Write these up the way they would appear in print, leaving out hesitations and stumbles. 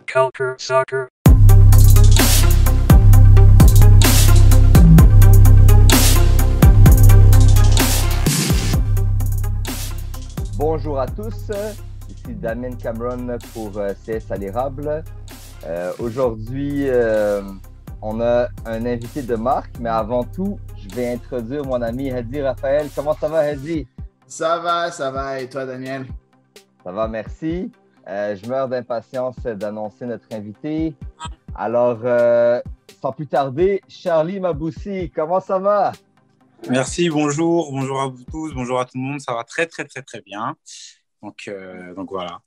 Culture Soccer. Bonjour à tous, ici Damien Cameron pour CS à l'érable. Aujourd'hui, on a un invité de marque, mais avant tout, je vais introduire mon ami Hedi Raphaël. Comment ça va, Hedi? Ça va. Et toi, Daniel? Ça va, merci. Je meurs d'impatience d'annoncer notre invité. Alors, sans plus tarder, Charlie Maboussi, comment ça va? Merci, bonjour à vous tous, bonjour à tout le monde, ça va très bien. Donc voilà.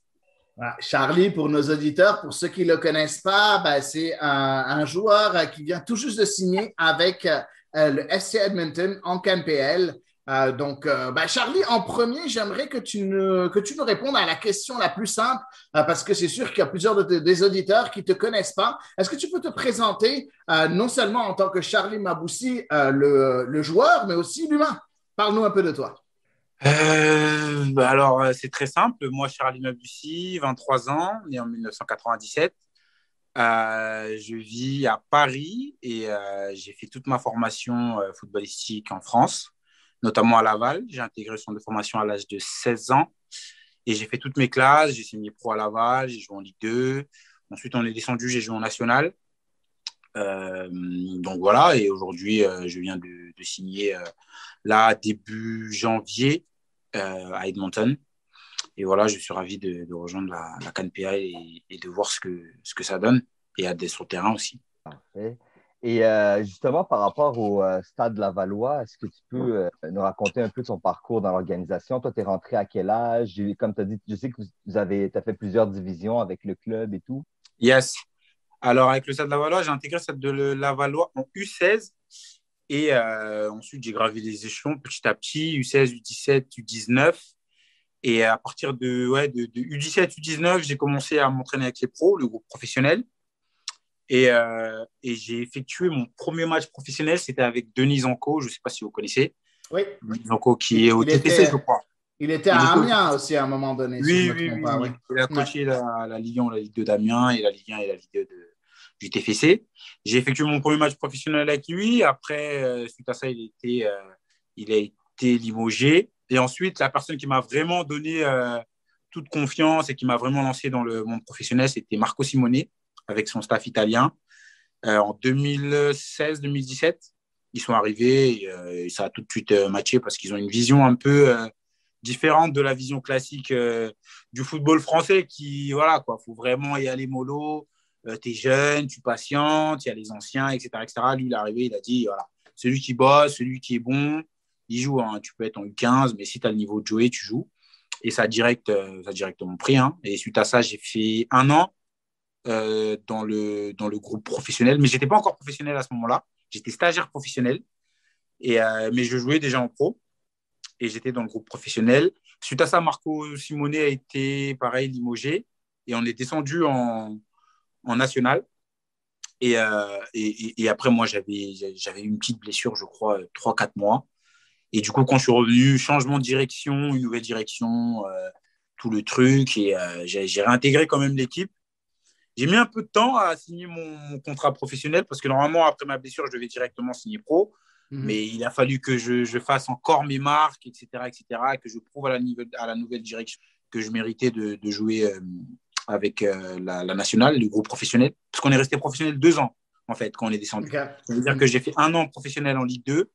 Charlie, pour nos auditeurs, pour ceux qui ne le connaissent pas, c'est un joueur qui vient tout juste de signer avec le FC Edmonton en CanPL. Charlie, en premier, j'aimerais que tu nous répondes à la question la plus simple, parce que c'est sûr qu'il y a plusieurs des auditeurs qui ne te connaissent pas. Est-ce que tu peux te présenter non seulement en tant que Charlie Maboussi, le joueur, mais aussi l'humain? Parle-nous un peu de toi. C'est très simple. Moi, Charlie Mabussy, 23 ans, né en 1997. Je vis à Paris et j'ai fait toute ma formation footballistique en France, notamment à Laval. J'ai intégré le centre de formation à l'âge de 16 ans et j'ai fait toutes mes classes. J'ai signé pro à Laval, j'ai joué en Ligue 2. Ensuite, on est descendu, j'ai joué en National. Donc voilà, et aujourd'hui, je viens de signer là, début janvier à Edmonton. Et voilà, je suis ravi de rejoindre la CanPL et de voir ce que ça donne et d'être sur le terrain aussi. Parfait. Et justement, par rapport au Stade Lavallois, est-ce que tu peux nous raconter un peu ton parcours dans l'organisation? Toi, tu es rentré à quel âge? Comme tu as dit, je sais que tu as fait plusieurs divisions avec le club et tout. Yes. Alors, avec le Stade Lavallois, j'ai intégré le Stade de Lavallois en U16. Et ensuite, j'ai gravi les échelons petit à petit, U16, U17, U19. Et à partir de U17, U19, j'ai commencé à m'entraîner avec les pros, le groupe professionnel. Et j'ai effectué mon premier match professionnel, c'était avec Denis Anco, je ne sais pas si vous connaissez. Oui. Denis Anco qui est au TTC, je crois. Il était à Amiens aussi à un moment donné, si je ne me trompe pas. Oui. Il a coaché la Ligue 1, la Ligue 2 d'Amiens et la Ligue 1 et la Ligue 2 du TFC. J'ai effectué mon premier match professionnel avec lui. Après, suite à ça, il a été limogé. Et ensuite, la personne qui m'a vraiment donné toute confiance et qui m'a vraiment lancé dans le monde professionnel, c'était Marco Simone, avec son staff italien. En 2016-2017, ils sont arrivés et ça a tout de suite matché parce qu'ils ont une vision un peu différente de la vision classique du football français qui, voilà, quoi, faut vraiment y aller mollo. T'es jeune, tu patientes, il y a les anciens, etc., etc. Lui, il est arrivé, il a dit, voilà, celui qui bosse, celui qui est bon, il joue. Hein. Tu peux être en U15, mais si tu as le niveau de jouer, tu joues. Et ça a directement pris. Hein. Et suite à ça, j'ai fait 1 an dans le groupe professionnel. Mais je n'étais pas encore professionnel à ce moment-là. J'étais stagiaire professionnel. Mais je jouais déjà en pro. Et j'étais dans le groupe professionnel. Suite à ça, Marco Simone a été, pareil, limogé. Et on est descendu en national. Et après, moi, j'avais une petite blessure, je crois, 3-4 mois. Et du coup, quand je suis revenu, changement de direction, une nouvelle direction, tout le truc. Et j'ai réintégré quand même l'équipe. J'ai mis un peu de temps à signer mon contrat professionnel parce que normalement, après ma blessure, je devais directement signer pro. Mais il a fallu que je fasse encore mes marques, etc., et que je prouve à la nouvelle direction que je méritais de jouer avec la nationale, le groupe professionnel. Parce qu'on est resté professionnel 2 ans, en fait, quand on est descendu. Okay. Ça veut dire que j'ai fait 1 an professionnel en Ligue 2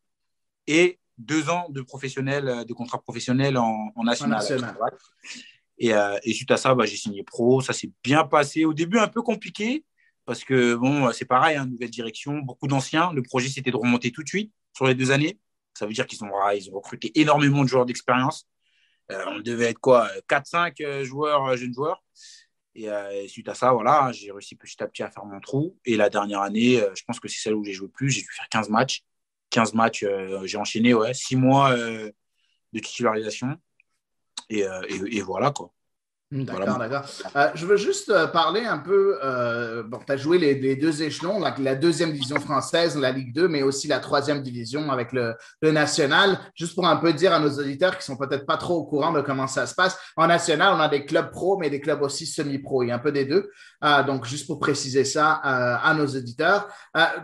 et 2 ans de contrat professionnel en national. Et suite à ça, j'ai signé pro. Ça s'est bien passé. Au début, un peu compliqué parce que, bon, c'est pareil, hein, nouvelle direction, beaucoup d'anciens. Le projet, c'était de remonter tout de suite sur les 2 années. Ça veut dire qu'ils ont recruté énormément de joueurs d'expérience. On devait être quoi, 4-5 joueurs, jeunes joueurs. Et suite à ça, voilà, j'ai réussi petit à petit à faire mon trou. Et la dernière année, je pense que c'est celle où j'ai joué plus. J'ai dû faire 15 matchs. 15 matchs, j'ai enchaîné 6 mois de titularisation. Et voilà, quoi. D'accord, Voilà. d'accord. Je veux juste parler un peu. Bon, tu as joué les deux échelons, la deuxième division française, la Ligue 2, mais aussi la troisième division avec le national. Juste pour un peu dire à nos auditeurs qui sont peut-être pas trop au courant de comment ça se passe. En national, on a des clubs pro, mais des clubs aussi semi-pro. Il y a un peu des deux. Donc, juste pour préciser ça à nos auditeurs.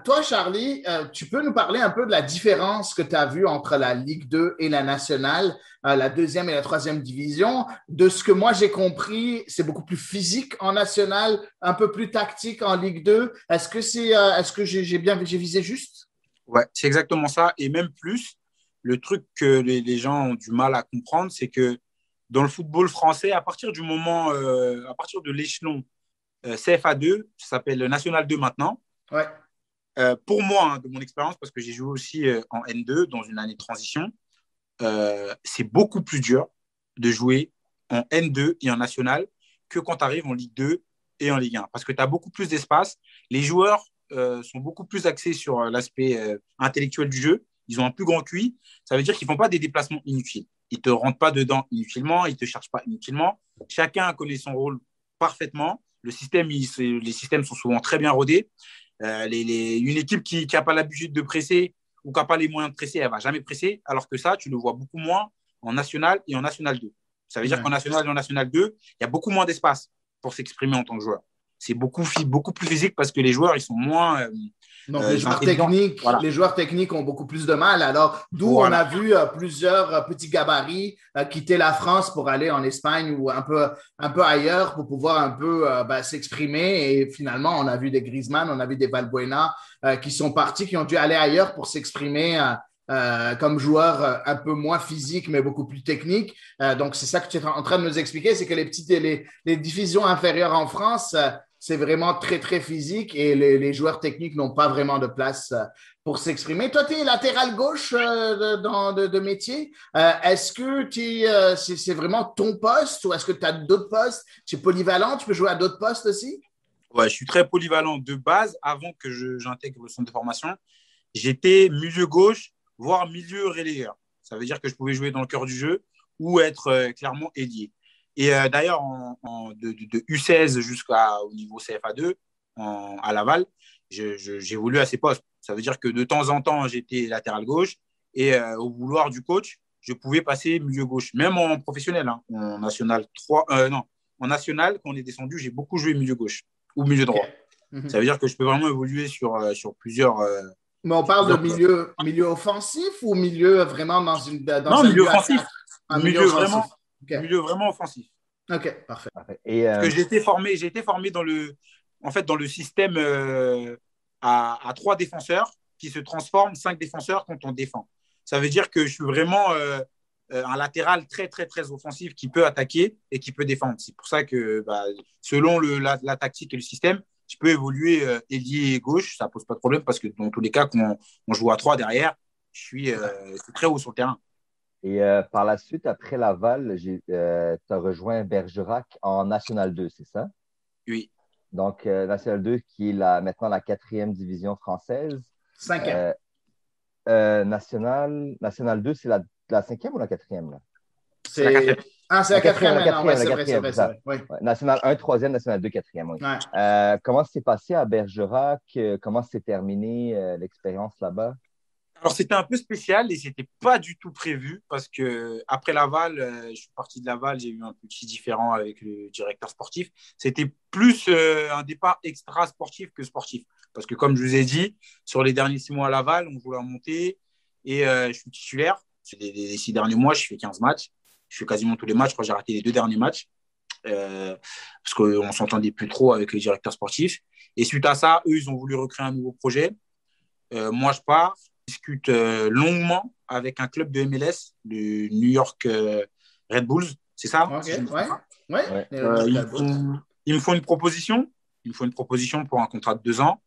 Toi, Charlie, tu peux nous parler un peu de la différence que tu as vue entre la Ligue 2 et la nationale, la deuxième et la troisième division. De ce que moi j'ai compris, c'est beaucoup plus physique en national, un peu plus tactique en Ligue 2. Est-ce que j'ai visé juste? Ouais, c'est exactement ça. Et même plus, le truc que les gens ont du mal à comprendre, c'est que dans le football français, à partir de l'échelon CFA2, ça s'appelle National 2 maintenant. Ouais. Pour moi, hein, de mon expérience, parce que j'ai joué aussi en N2 dans une année de transition, c'est beaucoup plus dur de jouer en N2 et en national que quand tu arrives en Ligue 2 et en Ligue 1. Parce que tu as beaucoup plus d'espace. Les joueurs sont beaucoup plus axés sur l'aspect intellectuel du jeu. Ils ont un plus grand QI. Ça veut dire qu'ils ne font pas des déplacements inutiles. Ils ne te rentrent pas dedans inutilement. Ils ne te cherchent pas inutilement. Chacun connaît son rôle parfaitement. Les systèmes sont souvent très bien rodés. Une équipe qui n'a pas l'habitude de presser ou qui n'a pas les moyens de presser, elle ne va jamais presser. Alors que ça, tu le vois beaucoup moins en national et en national 2. Ça veut dire qu'en national et en national 2, il y a beaucoup moins d'espace pour s'exprimer en tant que joueur. C'est beaucoup plus physique parce que les joueurs, ils sont moins Donc, voilà. les joueurs techniques ont beaucoup plus de mal. Alors, d'où Voilà. on a vu plusieurs petits gabarits quitter la France pour aller en Espagne ou un peu ailleurs pour pouvoir un peu s'exprimer. Et finalement, on a vu des Griezmann, on a vu des Valbuena qui sont partis, qui ont dû aller ailleurs pour s'exprimer comme joueurs un peu moins physiques, mais beaucoup plus techniques. Donc, c'est ça que tu es en train de nous expliquer, c'est que les divisions inférieures en France, c'est vraiment très, très physique et les joueurs techniques n'ont pas vraiment de place pour s'exprimer. Toi, tu es latéral gauche de métier. Est-ce que c'est vraiment ton poste ou est-ce que tu as d'autres postes? Tu es polyvalent, tu peux jouer à d'autres postes aussi? Ouais, je suis très polyvalent de base. Avant que j'intègre le centre de formation, j'étais milieu gauche, voire milieu relayeur. Ça veut dire que je pouvais jouer dans le cœur du jeu ou être clairement ailier. Et d'ailleurs, de U16 jusqu'au niveau CFA2, à Laval, j'évolue à ces postes. Ça veut dire que de temps en temps, j'étais latéral gauche et au vouloir du coach, je pouvais passer milieu gauche, même en professionnel. Hein, en national 3, non, en national, quand on est descendu, j'ai beaucoup joué milieu gauche ou milieu droit. Okay. Ça veut dire que je peux vraiment évoluer sur plusieurs. Mais on parle de milieu offensif ou milieu vraiment dans non, milieu offensif. Milieu offensif. Okay. Milieu vraiment offensif. OK, parfait. Et, Parce que j'ai été formé dans le système à 3 défenseurs qui se transforment 5 défenseurs quand on défend. Ça veut dire que je suis vraiment un latéral très, très, très offensif qui peut attaquer et qui peut défendre. C'est pour ça que selon la tactique et le système, je peux évoluer ailier et gauche. Ça ne pose pas de problème parce que dans tous les cas, quand on joue à 3 derrière, je suis très haut sur le terrain. Et par la suite, après Laval, tu as rejoint Bergerac en National 2, c'est ça? Oui. Donc, National 2, qui est maintenant la 4e division française. 5e. National 2, c'est la 5e ou la 4e? Là? C'est la 4e. Ah, c'est la 4e maintenant. Ouais, c'est vrai. Ouais. National 1, 3e, National 2, 4e. Oui. Ouais. Comment s'est passé à Bergerac? Comment s'est terminée l'expérience là-bas? Alors, c'était un peu spécial et c'était pas du tout prévu parce que après Laval, je suis parti de Laval, j'ai eu un petit différend avec le directeur sportif. C'était plus un départ extra sportif que sportif. Parce que comme je vous ai dit, sur les derniers 6 mois à Laval, on joue la montée et je suis titulaire. Sur les 6 derniers mois, je fais 15 matchs. Je fais quasiment tous les matchs. Je crois que j'ai raté les 2 derniers matchs parce qu'on ne s'entendait plus trop avec le directeur sportif. Et suite à ça, eux, ils ont voulu recréer un nouveau projet. Moi, je pars. Discute longuement avec un club de MLS, le New York Red Bulls, c'est ça? OK, si ouais. Ils me font une proposition. Ils me font une proposition pour un contrat de 2 ans.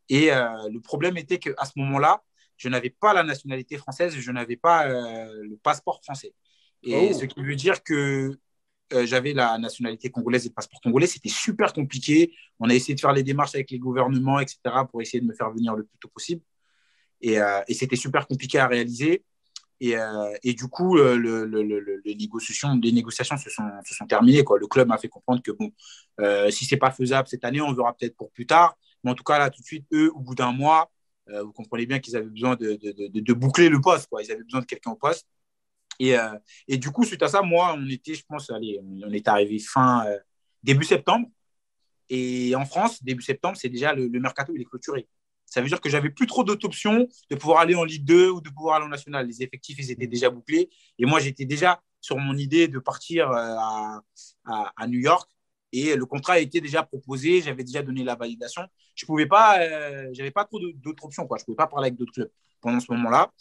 Et le problème était qu'à ce moment-là, je n'avais pas la nationalité française, je n'avais pas le passeport français. Et ce qui veut dire que j'avais la nationalité congolaise et le passeport congolais. C'était super compliqué. On a essayé de faire les démarches avec les gouvernements, etc., pour essayer de me faire venir le plus tôt possible. Et c'était super compliqué à réaliser. Et du coup, les négociations se sont terminées, quoi. Le club m'a fait comprendre que bon, si c'est pas faisable cette année, on verra peut-être pour plus tard. Mais en tout cas, là, tout de suite, eux, au bout d'un mois, vous comprenez bien qu'ils avaient besoin de boucler le poste, quoi. Ils avaient besoin de quelqu'un au poste. Et du coup, suite à ça, moi, on était, je pense, allez, on est arrivé début septembre. Et en France, début septembre, c'est déjà le mercato, il est clôturé. Ça veut dire que j'avais plus trop d'autres options de pouvoir aller en Ligue 2 ou de pouvoir aller en National. Les effectifs, ils étaient déjà bouclés. Et moi, j'étais déjà sur mon idée de partir à New York. Et le contrat était déjà proposé. J'avais déjà donné la validation. Je pouvais pas, j'avais pas trop d'autres options, quoi. Je pouvais pas parler avec d'autres clubs pendant ce moment-là.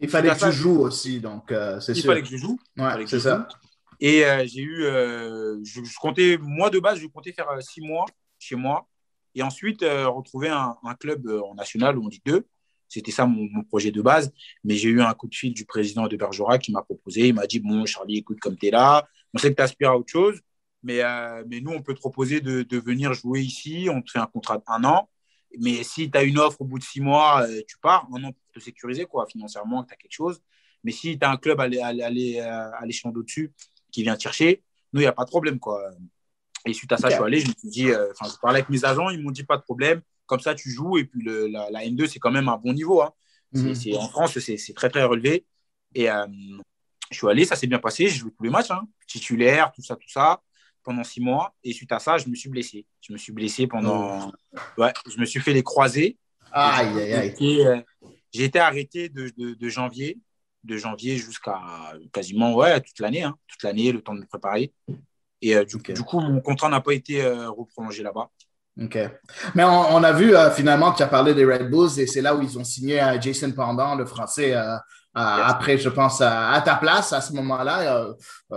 Il fallait que tu joues aussi, donc c'est sûr. Il fallait que je joue. Ouais, c'est ça. Et j'ai eu, je comptais, moi de base, je comptais faire 6 mois chez moi et ensuite retrouver un club en national ou en Ligue 2. C'était ça mon projet de base. Mais j'ai eu un coup de fil du président de Bergerac qui m'a proposé. Il m'a dit, bon, Charlie, écoute, comme tu es là, on sait que tu aspires à autre chose, mais nous, on peut te proposer de venir jouer ici. On te fait un contrat d'1 an. Mais si tu as une offre au bout de 6 mois, tu pars. 1 an pour te sécuriser, quoi, financièrement, que tu as quelque chose. Mais si tu as un club à l'échelon d'au-dessus qui vient te chercher, nous, il n'y a pas de problème, quoi. Et suite à ça, je suis allé, je me suis dit, je parlais avec mes agents, ils m'ont dit pas de problème, comme ça tu joues, et puis la N2, c'est quand même un bon niveau. Hein. En France, c'est très, très relevé. Et je suis allé, ça s'est bien passé, j'ai joué tous les matchs, hein, titulaire, tout ça, pendant 6 mois. Et suite à ça, je me suis blessé. Je me suis blessé pendant. Ouais, je me suis fait les croisés. Aïe, aïe, aïe. J'ai été arrêté de janvier jusqu'à quasiment toute l'année, hein, le temps de me préparer. Et du coup, mon contrat n'a pas été reprolongé là-bas. OK. Mais on a vu finalement que tu as parlé des Red Bulls et c'est là où ils ont signé Jason Pendant, le Français, après, je pense, à ta place à ce moment-là,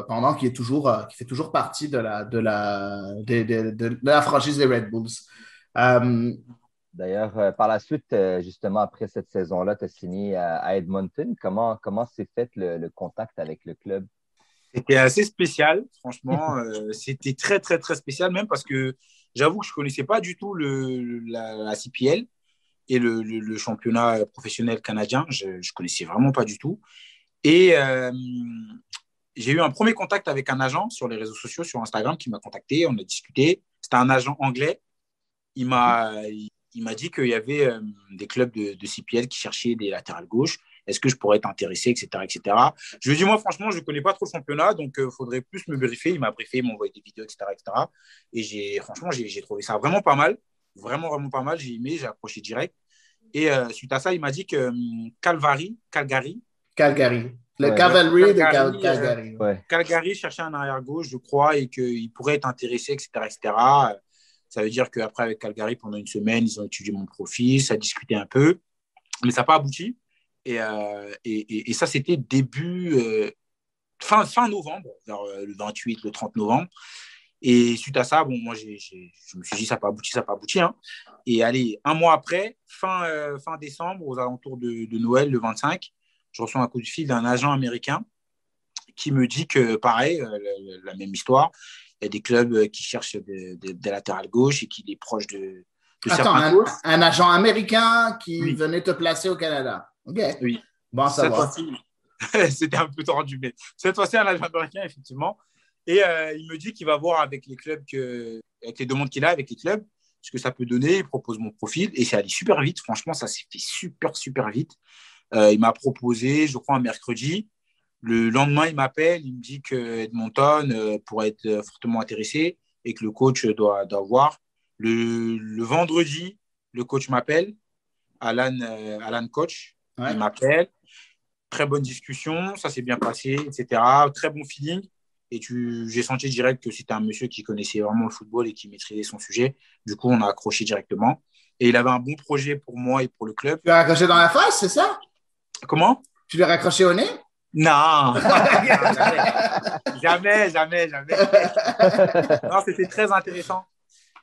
Pendant qui fait toujours partie de la franchise des Red Bulls. D'ailleurs, par la suite, justement, après cette saison-là, tu as signé à Edmonton. Comment s'est fait le contact avec le club? C'était assez spécial, franchement. C'était très, très, très spécial, même parce que j'avoue que je ne connaissais pas du tout la CPL et le championnat professionnel canadien. Je ne connaissais vraiment pas du tout. Et j'ai eu un premier contact avec un agent sur les réseaux sociaux, sur Instagram, qui m'a contacté. On a discuté. C'était un agent anglais. Il m'a dit qu'il y avait des clubs de CPL qui cherchaient des latérales gauche. Est-ce que je pourrais être intéressé, etc., etc. Je lui ai dit, moi, franchement, je ne connais pas trop le championnat, donc il faudrait plus me briefer. Il m'a briefé, il m'a envoyé des vidéos, etc., etc. Et franchement, j'ai trouvé ça vraiment pas mal. Vraiment, vraiment pas mal. J'ai aimé, j'ai accroché direct. Et suite à ça, il m'a dit que Calgary. Le Cavalry de Calgary. Calgary cherchait un arrière-gauche, je crois, et qu'il pourrait être intéressé, etc., etc. Ça veut dire qu'après, avec Calgary, pendant une semaine, ils ont étudié mon profil, ça a discuté un peu, mais ça n'a pas abouti. Et ça, c'était fin novembre, vers le 28, le 30 novembre. Et suite à ça, bon, moi, je me suis dit, ça n'a pas abouti. Hein. Et allez, 1 mois après, fin décembre, aux alentours de Noël, le 25, je reçois un coup de fil d'un agent américain qui me dit que, pareil, la même histoire, il y a des clubs qui cherchent des latérales gauche et qu'il est proche de certains coachs. Un agent américain qui venait te placer au Canada. OK. Oui. Bon à savoir. C'était un peu tordu, mais cette fois-ci, un agent américain, effectivement. Et il me dit qu'il va voir avec les clubs, avec les demandes qu'il a avec les clubs, ce que ça peut donner. Il propose mon profil et c'est allé super vite. Franchement, ça s'est fait super, super vite. Il m'a proposé, je crois, un mercredi. Le lendemain, il m'appelle, il me dit que Edmonton pourrait être fortement intéressé et que le coach doit voir. Le vendredi, le coach m'appelle, Alan Coach. Ouais. Il m'appelle. Très bonne discussion, ça s'est bien passé, etc. Très bon feeling. Et j'ai senti direct que c'était un monsieur qui connaissait vraiment le football et qui maîtrisait son sujet. Du coup, on a accroché directement. Et il avait un bon projet pour moi et pour le club. Tu l'as raccroché dans la face, c'est ça? Comment? Tu l'as raccroché au nez? Non, jamais. Non, c'était très intéressant.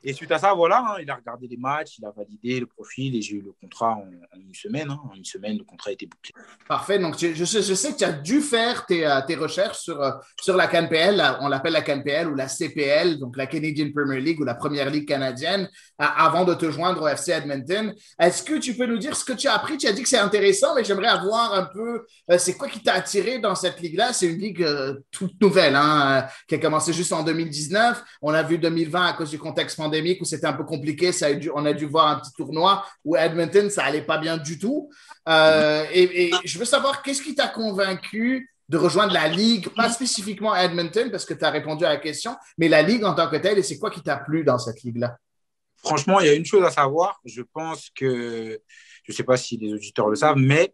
Et suite à ça, voilà, hein, il a regardé les matchs, il a validé le profil et j'ai eu le contrat en une semaine. Hein. En une semaine, le contrat a été bouclé. Parfait. Donc, je sais que tu as dû faire tes recherches sur la CanPL. On l'appelle la CanPL ou la CPL, donc la Canadian Premier League ou la Première Ligue canadienne, avant de te joindre au FC Edmonton. Est-ce que tu peux nous dire ce que tu as appris? Tu as dit que c'est intéressant, mais j'aimerais avoir un peu, c'est quoi qui t'a attiré dans cette ligue-là? C'est une ligue toute nouvelle, hein, qui a commencé juste en 2019. On a vu 2020 à cause du contexte pandémique où c'était un peu compliqué. On a dû voir un petit tournoi où Edmonton, ça allait pas bien du tout. Et je veux savoir, qu'est-ce qui t'a convaincu de rejoindre la Ligue, pas spécifiquement Edmonton, parce que tu as répondu à la question, mais la Ligue en tant que telle, et c'est quoi qui t'a plu dans cette Ligue-là? Franchement, il y a une chose à savoir. Je pense que, je ne sais pas si les auditeurs le savent, mais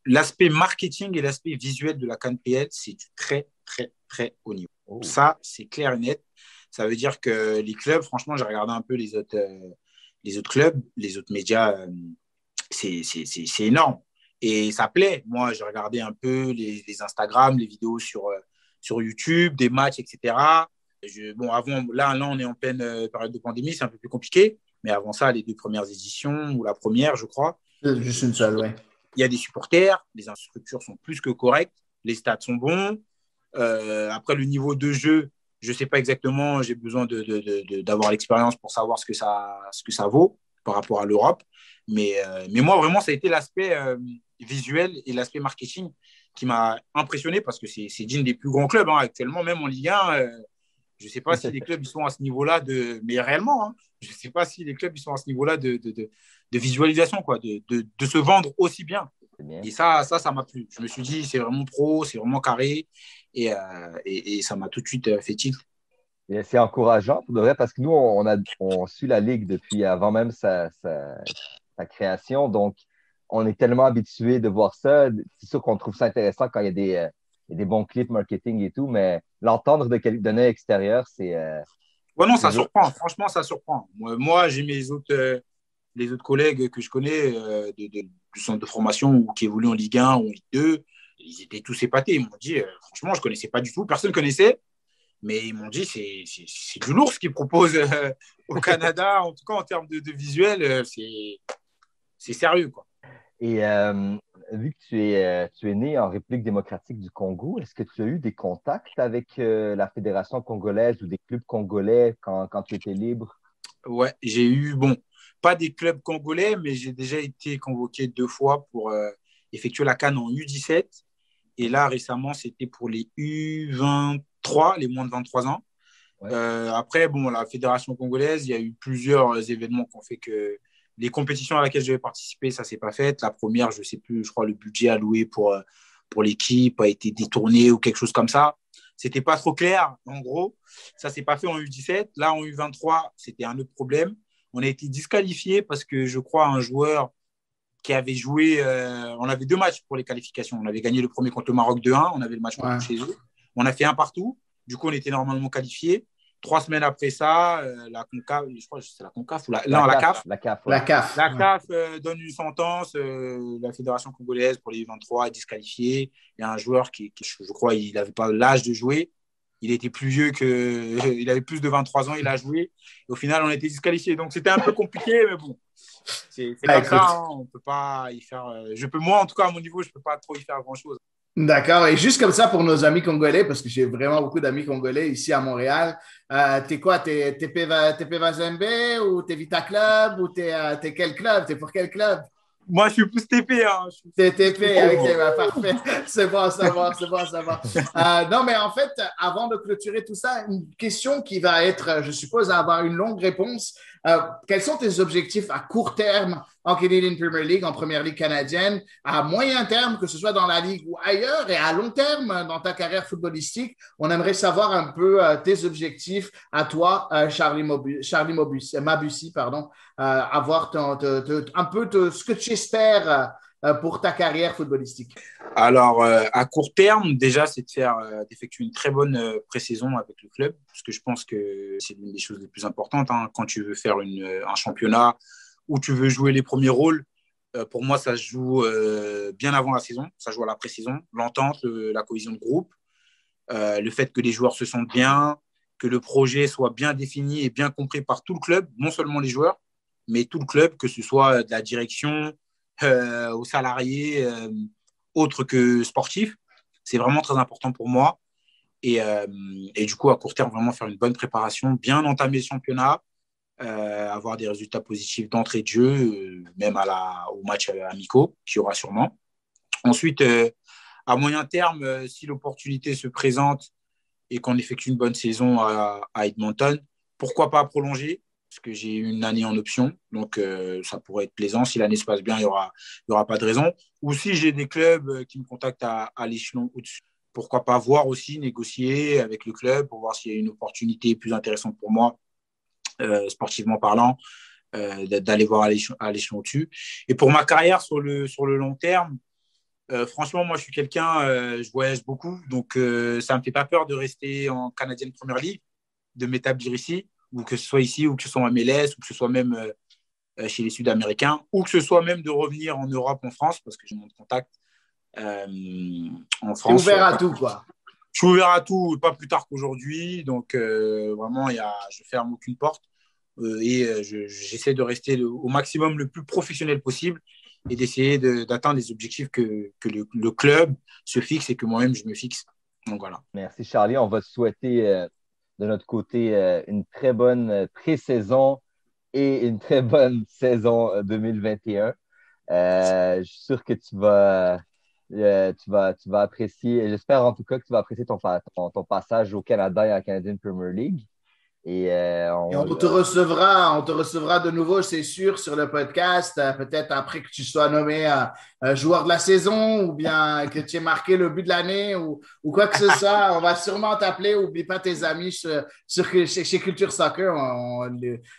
l'aspect marketing et l'aspect visuel de la CanPL, c'est du très, très, très haut niveau. Oh. Ça, c'est clair et net. Ça veut dire que les clubs, franchement, j'ai regardé un peu les autres clubs, les autres médias, c'est énorme. Et ça plaît. Moi, j'ai regardé un peu les Instagram, les vidéos sur YouTube, des matchs, etc. Bon, avant, là, on est en pleine période de pandémie, c'est un peu plus compliqué. Mais avant ça, les 2 premières éditions, ou la première, je crois. Juste une seule, oui. Il y a des supporters, les infrastructures sont plus que correctes, les stades sont bons. Après, le niveau de jeu, je ne sais pas exactement, j'ai besoin d'avoir l'expérience pour savoir ce que ça vaut par rapport à l'Europe. Mais moi, vraiment, ça a été l'aspect visuel et l'aspect marketing qui m'a impressionné parce que c'est digne des plus grands clubs. Hein. Actuellement, même en Ligue 1, je ne sais pas si les clubs ils sont à ce niveau-là, mais réellement, hein, je ne sais pas si les clubs ils sont à ce niveau-là de visualisation, quoi, de se vendre aussi bien. Et ça m'a plu. Je me suis dit, c'est vraiment pro, c'est vraiment carré. Et ça m'a tout de suite fait tilt. C'est encourageant pour de vrai parce que nous, on suit la Ligue depuis avant même sa création. Donc, on est tellement habitués de voir ça. C'est sûr qu'on trouve ça intéressant quand il y a des bons clips marketing et tout, mais l'entendre d'un œil extérieur, c'est. Ouais, non, ça surprend. Franchement, ça surprend. Moi j'ai les autres collègues que je connais du centre de formation ou qui évoluent en Ligue 1 ou en Ligue 2. Ils étaient tous épatés. Ils m'ont dit, franchement, je ne connaissais pas du tout. Personne ne connaissait. Mais ils m'ont dit, c'est du lourd ce qu'ils proposent au Canada. En tout cas, en termes de visuel, c'est sérieux, quoi. Et vu que tu es né en République démocratique du Congo, est-ce que tu as eu des contacts avec la Fédération congolaise ou des clubs congolais quand tu étais libre? Ouais, j'ai eu, pas des clubs congolais, mais j'ai déjà été convoqué 2 fois pour effectuer la CAN en U17. Et là, récemment, c'était pour les U23, les moins de 23 ans. Ouais. Après, la Fédération congolaise, il y a eu plusieurs événements qui ont fait que les compétitions à laquelle je vais participer, ça ne s'est pas fait. La première, je ne sais plus, je crois le budget alloué pour l'équipe a été détourné ou quelque chose comme ça. Ce n'était pas trop clair, en gros. Ça ne s'est pas fait en U17. Là, en U23, c'était un autre problème. On a été disqualifié parce que je crois un joueur qui avait joué, on avait 2 matchs pour les qualifications. On avait gagné le premier contre le Maroc 2-1, on avait le match contre chez eux. On a fait 1 partout. Du coup, on était normalement qualifiés. 3 semaines après ça, la CONCAF, je crois que c'est la CONCAF ou la CAF. La CAF, ouais. La CAF donne une sentence. La Fédération congolaise pour les U23 est disqualifiée. Il y a un joueur qui je crois, il n'avait pas l'âge de jouer. Il était plus vieux il avait plus de 23 ans, il a joué. Et au final, on a été disqualifiés. Donc, c'était un peu compliqué, mais bon. C'est comme ça, hein, on peut pas y faire. Moi, en tout cas, à mon niveau, je ne peux pas trop y faire grand-chose. D'accord. Et juste comme ça pour nos amis congolais, parce que j'ai vraiment beaucoup d'amis congolais ici à Montréal, t'es quoi? T'es PV Zembe ou t'es Vita Club ou t'es quel club? T'es pour quel club? Moi, je suis plus TP. Hein. T'es TP, ok, parfait. C'est bon à savoir, c'est bon à savoir. Non, mais en fait, avant de clôturer tout ça, une question qui va être, je suppose, avoir une longue réponse. Quels sont tes objectifs à court terme en Canadian Premier League, en Première Ligue canadienne, à moyen terme, que ce soit dans la Ligue ou ailleurs, et à long terme, dans ta carrière footballistique? On aimerait savoir un peu tes objectifs à toi, Charlie Mabussi, avoir un peu ce que tu espères pour ta carrière footballistique. Alors, à court terme, déjà, c'est d'effectuer une très bonne pré-saison avec le club, parce que je pense que c'est l'une des choses les plus importantes. Hein, quand tu veux faire un championnat où tu veux jouer les premiers rôles, pour moi, ça se joue bien avant la saison. Ça joue à la pré-saison, l'entente, la cohésion de groupe, le fait que les joueurs se sentent bien que le projet soit bien défini et bien compris par tout le club, non seulement les joueurs, mais tout le club, que ce soit de la direction aux salariés, autres que sportifs. C'est vraiment très important pour moi. Et du coup, à court terme, vraiment faire une bonne préparation, bien entamer le championnat, avoir des résultats positifs d'entrée de jeu, même au match amicaux, qu'il y aura sûrement. Ensuite, à moyen terme, si l'opportunité se présente et qu'on effectue une bonne saison à Edmonton, pourquoi pas prolonger? Parce que j'ai une année en option, donc ça pourrait être plaisant. Si l'année se passe bien, il y aura pas de raison. Ou si j'ai des clubs qui me contactent à l'échelon au-dessus, pourquoi pas voir aussi, négocier avec le club pour voir s'il y a une opportunité plus intéressante pour moi, sportivement parlant, d'aller voir à l'échelon au-dessus. Et pour ma carrière sur le long terme, franchement, moi, je suis quelqu'un, je voyage beaucoup, donc ça ne me fait pas peur de rester en Canadian Premier League, de m'établir ici, ou que ce soit ici, ou que ce soit en MLS, ou que ce soit même chez les Sud-Américains, ou que ce soit même de revenir en Europe, en France, parce que j'ai mon contact euh, en Tu es France. ouvert à tout, quoi. Je suis ouvert à tout, pas plus tard qu'aujourd'hui, donc vraiment, je ne ferme aucune porte et j'essaie de rester au maximum le plus professionnel possible et d'essayer d'atteindre les objectifs que le club se fixe et que moi-même je me fixe. Donc voilà. Merci, Charlie. On va te souhaiter de notre côté une très bonne pré-saison et une très bonne saison 2021. Je suis sûr que tu vas apprécier, j'espère en tout cas que tu vas apprécier ton passage au Canada et en Canadian Premier League. Et Et on te recevra de nouveau, c'est sûr, sur le podcast, peut-être après que tu sois nommé joueur de la saison ou bien que tu aies marqué le but de l'année ou quoi que ce soit. On va sûrement t'appeler. Oublie pas tes amis chez Culture Soccer.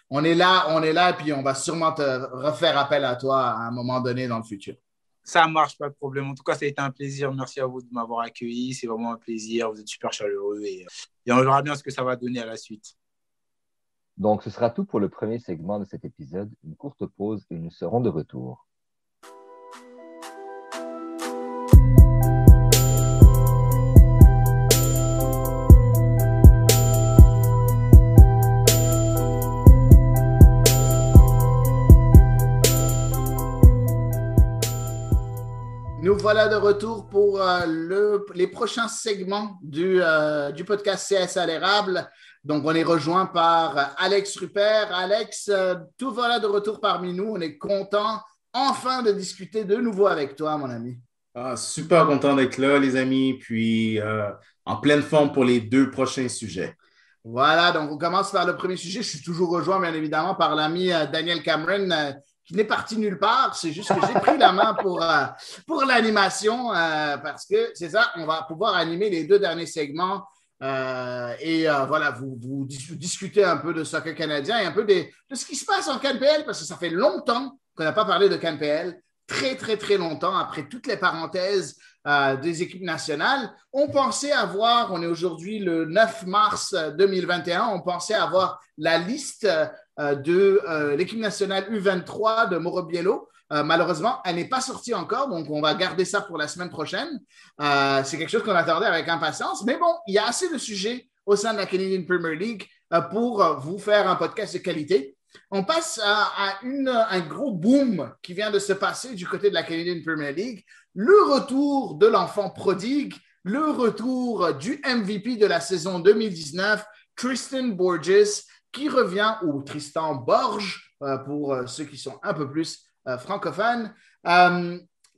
On est là et puis on va sûrement te refaire appel à toi à un moment donné dans le futur. Ça marche, pas de problème. En tout cas, ça a été un plaisir. Merci à vous de m'avoir accueilli. C'est vraiment un plaisir. Vous êtes super chaleureux et on verra bien ce que ça va donner à la suite. donc, ce sera tout pour le premier segment de cet épisode. Une courte pause et nous serons de retour. Nous voilà de retour pour les prochains segments du podcast CS à l'érable. Donc, on est rejoint par Alex Rupert. Alex, tout voilà de retour parmi nous. On est content enfin de discuter de nouveau avec toi, mon ami. Ah, super content d'être là, les amis, puis en pleine forme pour les 2 prochains sujets. Voilà, donc on commence par le premier sujet. Je suis toujours rejoint, bien évidemment, par l'ami Daniel Cameron, qui n'est parti nulle part. C'est juste que j'ai pris la main pour l'animation parce que c'est ça, on va pouvoir animer les 2 derniers segments. Voilà, vous discutez un peu de soccer canadien et un peu de ce qui se passe en CanPL parce que ça fait longtemps qu'on n'a pas parlé de CanPL. Très, très, très longtemps, après toutes les parenthèses des équipes nationales. On est aujourd'hui le 9 mars 2021, on pensait avoir la liste de l'équipe nationale U23 de Mauro Biello. Malheureusement, elle n'est pas sortie encore, donc on va garder ça pour la semaine prochaine. C'est quelque chose qu'on attendait avec impatience, mais bon, il y a assez de sujets au sein de la Canadian Premier League pour vous faire un podcast de qualité. On passe à un gros boom qui vient de se passer du côté de la Canadian Premier League. Le retour de l'enfant prodigue, le retour du MVP de la saison 2019, Tristan Borges, qui revient, ou Tristan Borges, pour ceux qui sont un peu plus francophones,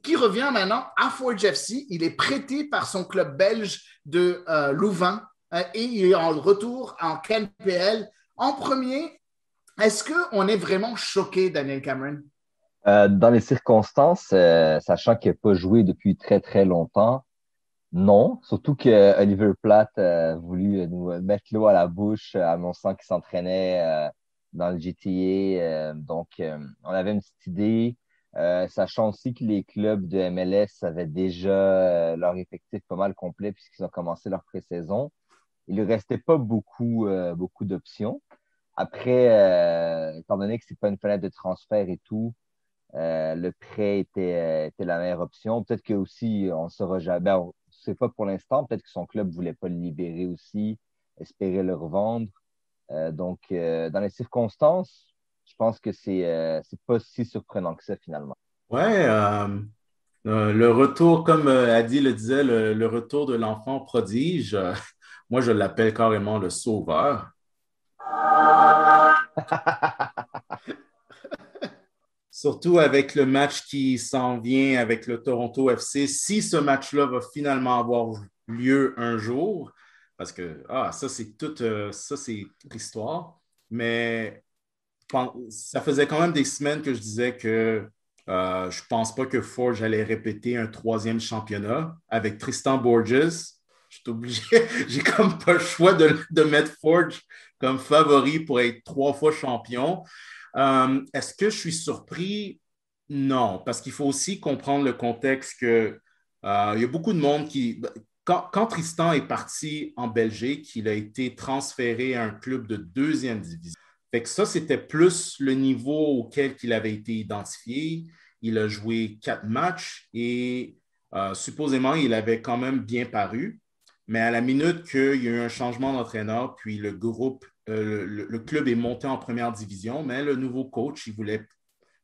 qui revient maintenant à Forge FC. Il est prêté par son club belge de Louvain et il est en retour en CanPL. En premier, est-ce qu'on est vraiment choqué, Daniel Cameron? Dans les circonstances, sachant qu'il n'a pas joué depuis très, très longtemps, non. Surtout que Oliver Platt a voulu nous mettre l'eau à la bouche, annonçant qu'il s'entraînait dans le GTA. On avait une petite idée, sachant aussi que les clubs de MLS avaient déjà leur effectif pas mal complet puisqu'ils ont commencé leur pré-saison. Il ne restait pas beaucoup d'options. Après, étant donné que ce n'est pas une fenêtre de transfert et tout, le prêt était la meilleure option. Peut-être que aussi, on ne saura jamais. On ne sait pas pour l'instant. Peut-être que son club ne voulait pas le libérer aussi. espérer le revendre. Donc, dans les circonstances, je pense que c'est pas si surprenant que ça finalement. Ouais, le retour, comme Adi le disait, le retour de l'enfant prodige, moi je l'appelle carrément le sauveur. Surtout avec le match qui s'en vient avec le Toronto FC. Si ce match-là va finalement avoir lieu un jour, parce que ça, c'est toute l'histoire, mais ça faisait quand même des semaines que je disais que je ne pense pas que Forge allait répéter un troisième championnat avec Tristan Borges. Je suis obligé, j'ai comme pas le choix de mettre Forge comme favori pour être 3 fois champion. Est-ce que je suis surpris? Non, parce qu'il faut aussi comprendre le contexte que il y a beaucoup de monde qui. Quand Tristan est parti en Belgique, il a été transféré à un club de deuxième division. Fait que ça, c'était plus le niveau auquel il avait été identifié. Il a joué 4 matchs et supposément, il avait quand même bien paru. Mais à la minute qu'il y a eu un changement d'entraîneur, puis le club est monté en première division, mais le nouveau coach, il voulait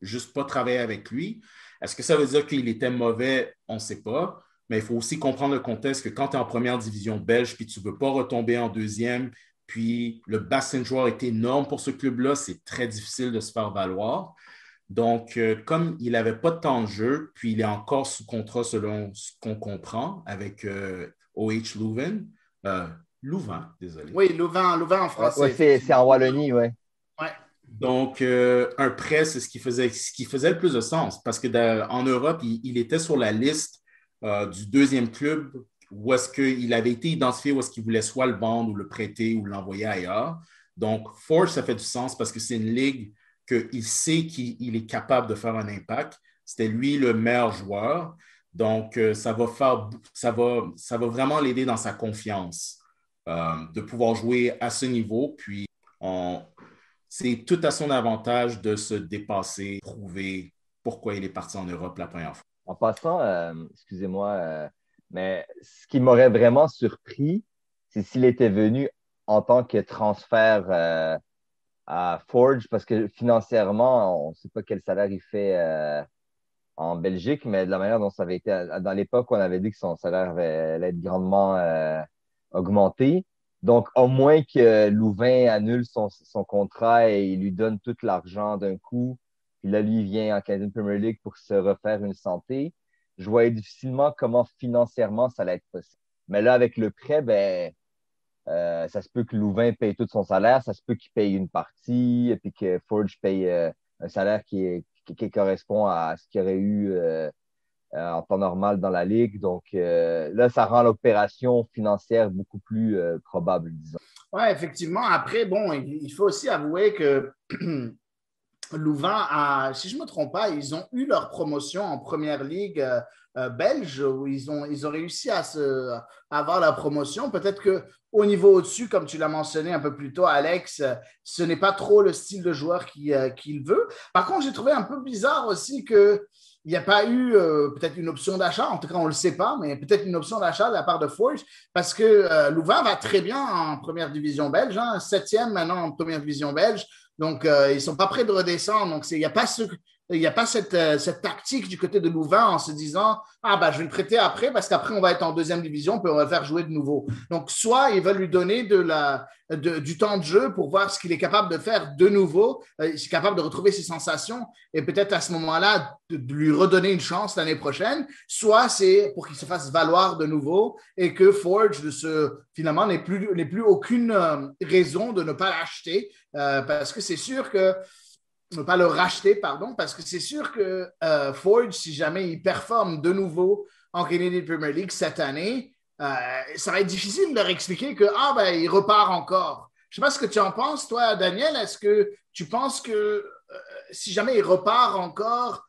juste pas travailler avec lui. Est-ce que ça veut dire qu'il était mauvais? On ne sait pas. Mais il faut aussi comprendre le contexte que quand tu es en première division belge, puis tu ne veux pas retomber en deuxième, puis le bassin de joueurs est énorme pour ce club-là, c'est très difficile de se faire valoir. Donc, comme il n'avait pas de temps de jeu, puis il est encore sous contrat selon ce qu'on comprend avec OH Louvain. Louvain, désolé. Oui, Louvain en français. Ouais, c'est en Wallonie, ouais. Ouais. Donc, un prêt, c'est ce qui faisait le plus de sens parce qu'en Europe, il était sur la liste du deuxième club où est-ce qu'il avait été identifié, où est-ce qu'il voulait soit le vendre ou le prêter ou l'envoyer ailleurs. Donc, Forge, ça fait du sens parce que c'est une ligue qu'il sait qu'il est capable de faire un impact. C'était lui le meilleur joueur. Donc, ça va vraiment l'aider dans sa confiance de pouvoir jouer à ce niveau. Puis, c'est tout à son avantage de se dépasser, prouver pourquoi il est parti en Europe la première fois. En passant, excusez-moi, mais ce qui m'aurait vraiment surpris, c'est s'il était venu en tant que transfert à Forge, parce que financièrement, on ne sait pas quel salaire il fait en Belgique, mais de la manière dont ça avait été, dans l'époque, on avait dit que son salaire allait être grandement augmenté. Donc, au moins que Louvain annule son contrat et il lui donne tout l'argent d'un coup, puis là, lui, il vient en Canadian Premier League pour se refaire une santé. Je voyais difficilement comment financièrement ça allait être possible. Mais là, avec le prêt, ben, ça se peut que Louvain paye tout son salaire, ça se peut qu'il paye une partie, et puis que Forge paye un salaire qui correspond à ce qu'il y aurait eu en temps normal dans la Ligue. Donc là, ça rend l'opération financière beaucoup plus probable, disons. Oui, effectivement. Après, bon, il faut aussi avouer que Louvain, si je ne me trompe pas, ils ont eu leur promotion en première ligue belge où ils ont réussi à avoir la promotion. Peut-être qu'au niveau au-dessus, comme tu l'as mentionné un peu plus tôt, Alex, ce n'est pas trop le style de joueur qu'il veut. Par contre, j'ai trouvé un peu bizarre aussi qu'il n'y a pas eu peut-être une option d'achat, en tout cas on ne le sait pas, mais peut-être une option d'achat de la part de Forge, parce que Louvain va très bien en première division belge, hein, 7e maintenant en première division belge. Donc, ils ne sont pas prêts de redescendre. Donc, il n'y a pas cette tactique du côté de Louvain en se disant « Ah, ben, je vais le prêter après parce qu'après, on va être en deuxième division puis on va le faire jouer de nouveau. » Donc, soit ils veulent lui donner du temps de jeu pour voir ce qu'il est capable de faire de nouveau, s'il est capable de retrouver ses sensations et peut-être à ce moment-là de lui redonner une chance l'année prochaine, soit c'est pour qu'il se fasse valoir de nouveau et que Forge, finalement, n'ait plus aucune raison de ne pas l'acheter. Parce que c'est sûr que, ne pas le racheter, pardon, parce que c'est sûr que Forge, si jamais il performe de nouveau en Canadian Premier League cette année, ça va être difficile de leur expliquer que, il repart encore. Je ne sais pas ce que tu en penses, toi, Daniel. Est-ce que tu penses que si jamais il repart encore,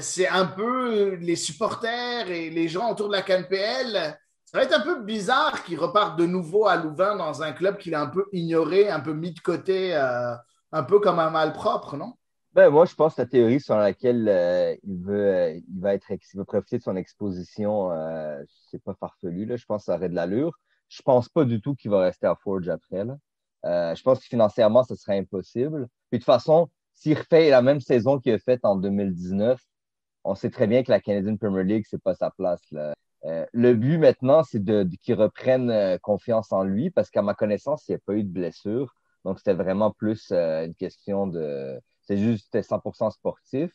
c'est un peu les supporters et les gens autour de la CNPL. Ça va être un peu bizarre qu'il reparte de nouveau à Louvain dans un club qu'il a un peu ignoré, un peu mis de côté, un peu comme un malpropre, non? Ben, moi, je pense que la théorie sur laquelle il veut profiter de son exposition, c'est pas farfelu, là. Je pense que ça aurait de l'allure. je pense pas du tout qu'il va rester à Forge après, là. Je pense que financièrement, ce serait impossible. Puis de toute façon, s'il refait la même saison qu'il a faite en 2019, on sait très bien que la Canadian Premier League, c'est pas sa place, là. Le but maintenant, c'est qu'il reprenne confiance en lui parce qu'à ma connaissance, il n'y a pas eu de blessure. Donc, c'était vraiment plus une question de. C'est juste 100% sportif.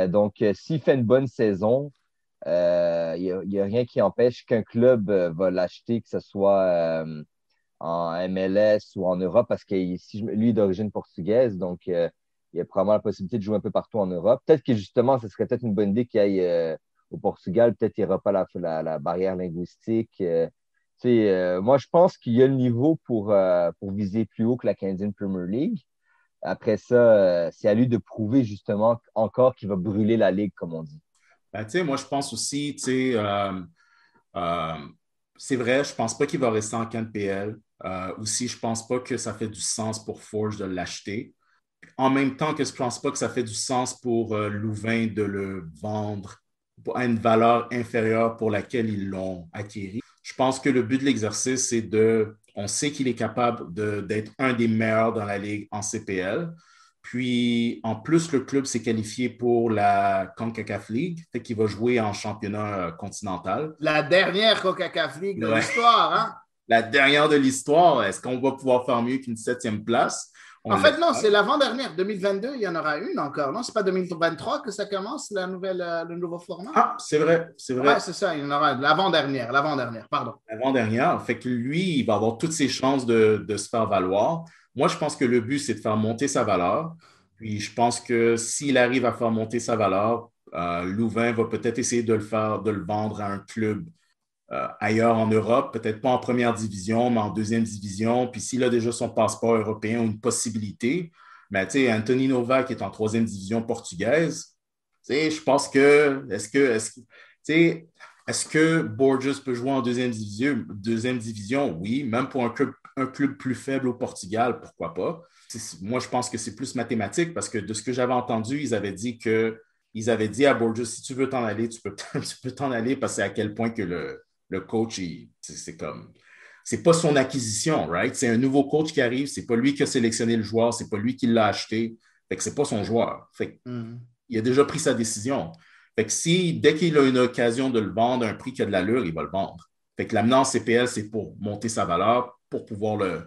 Donc, s'il fait une bonne saison, il n'y a rien qui empêche qu'un club va l'acheter, que ce soit en MLS ou en Europe, parce que lui est d'origine portugaise, donc il y a probablement la possibilité de jouer un peu partout en Europe. Peut-être que justement, ce serait peut-être une bonne idée qu'il aille au Portugal, peut-être qu'il n'y aura pas la barrière linguistique. Moi, je pense qu'il y a le niveau pour viser plus haut que la Canadian Premier League. Après ça, c'est à lui de prouver justement encore qu'il va brûler la ligue, comme on dit. Ben, moi, je pense aussi, euh, c'est vrai, je ne pense pas qu'il va rester en CanPL. Aussi, je ne pense pas que ça fait du sens pour Forge de l'acheter. En même temps que je ne pense pas que ça fait du sens pour Louvain de le vendre à une valeur inférieure pour laquelle ils l'ont acquis. Je pense que le but de l'exercice, c'est on sait qu'il est capable d'être un des meilleurs dans la ligue en CPL. Puis, en plus, le club s'est qualifié pour la CONCACAF League, fait qu'il va jouer en championnat continental. La dernière CONCACAF League de Ouais. l'histoire, hein? La dernière de l'histoire. Est-ce qu'on va pouvoir faire mieux qu'une 7e place? En fait, non, c'est l'avant-dernière. 2022, il y en aura une encore. Non, c'est pas 2023 que ça commence, le nouveau format? Ah, c'est vrai, c'est vrai. Ouais, c'est ça, il y en aura l'avant-dernière, pardon. L'avant-dernière. Fait que lui, il va avoir toutes ses chances de se faire valoir. Moi, je pense que le but, c'est de faire monter sa valeur. Puis, je pense que s'il arrive à faire monter sa valeur, Louvain va peut-être essayer de le vendre à un club ailleurs en Europe, peut-être pas en première division, mais en deuxième division. Puis s'il a déjà son passeport européen ou une possibilité, mais tu sais, Anthony Novak est en troisième division portugaise. Tu sais, je pense que est-ce que Borges peut jouer en deuxième division? Deuxième division, oui. Même pour un club plus faible au Portugal, pourquoi pas? Moi, je pense que c'est plus mathématique parce que de ce que j'avais entendu, ils avaient dit à Borges, si tu veux t'en aller, tu peux t'en aller parce que c'est à quel point que le coach, c'est pas son acquisition, right? C'est un nouveau coach qui arrive, c'est pas lui qui a sélectionné le joueur, c'est pas lui qui l'a acheté, fait que c'est pas son joueur. Fait que, il a déjà pris sa décision. Fait que dès qu'il a une occasion de le vendre à un prix qui a de l'allure, il va le vendre. Fait que l'amener en CPL, c'est pour monter sa valeur, pour pouvoir le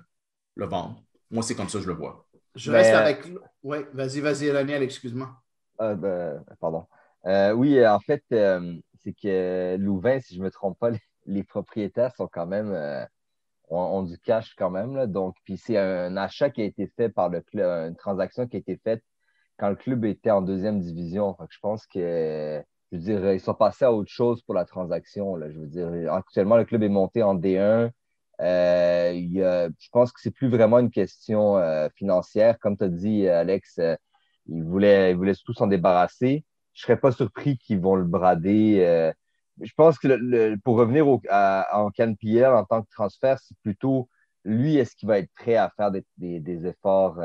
vendre. Moi, c'est comme ça que je le vois. Je reste avec... Oui, vas-y, Daniel, excuse-moi. Pardon. Oui, en fait, c'est que Louvain, si je ne me trompe pas, les propriétaires sont quand même ont du cash quand même. Là. Donc, puis c'est un achat qui a été fait par le club, une transaction qui a été faite quand le club était en deuxième division. Fait que je pense que je veux dire, ils sont passés à autre chose pour la transaction. Là. Je veux dire, actuellement, le club est monté en D1. Je pense que c'est plus vraiment une question financière. Comme tu as dit, Alex, ils voulaient surtout s'en débarrasser. Je serais pas surpris qu'ils vont le brader. Je pense que pour revenir en CanPL en tant que transfert, c'est plutôt lui, est-ce qu'il va être prêt à faire des efforts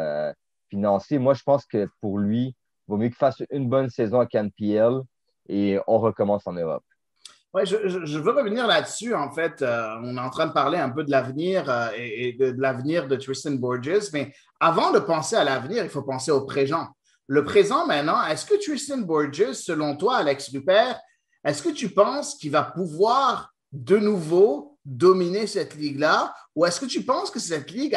financiers? Moi, je pense que pour lui, il vaut mieux qu'il fasse une bonne saison à CanPL et on recommence en Europe. Oui, je veux revenir là-dessus. En fait, on est en train de parler un peu de l'avenir et de l'avenir de Tristan Borges, mais avant de penser à l'avenir, il faut penser au présent. Le présent maintenant, est-ce que Tristan Borges, selon toi, Alex Rupert, est-ce que tu penses qu'il va pouvoir de nouveau dominer cette ligue-là ou est-ce que tu penses que cette ligue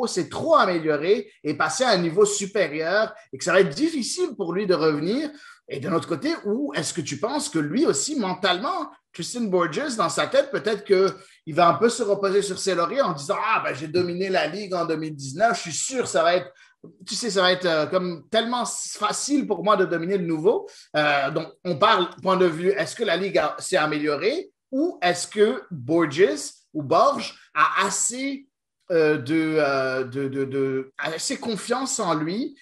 s'est trop améliorée et passé à un niveau supérieur et que ça va être difficile pour lui de revenir? Et de l'autre côté, ou est-ce que tu penses que lui aussi, mentalement, Tristan Borges, dans sa tête, peut-être qu'il va un peu se reposer sur ses lauriers en disant « Ah, ben, j'ai dominé la Ligue en 2019, je suis sûr que ça va être, tu sais, ça va être comme tellement facile pour moi de dominer le nouveau. » Donc, on parle, point de vue, est-ce que la Ligue s'est améliorée ou est-ce que Borges a assez, assez confiance en lui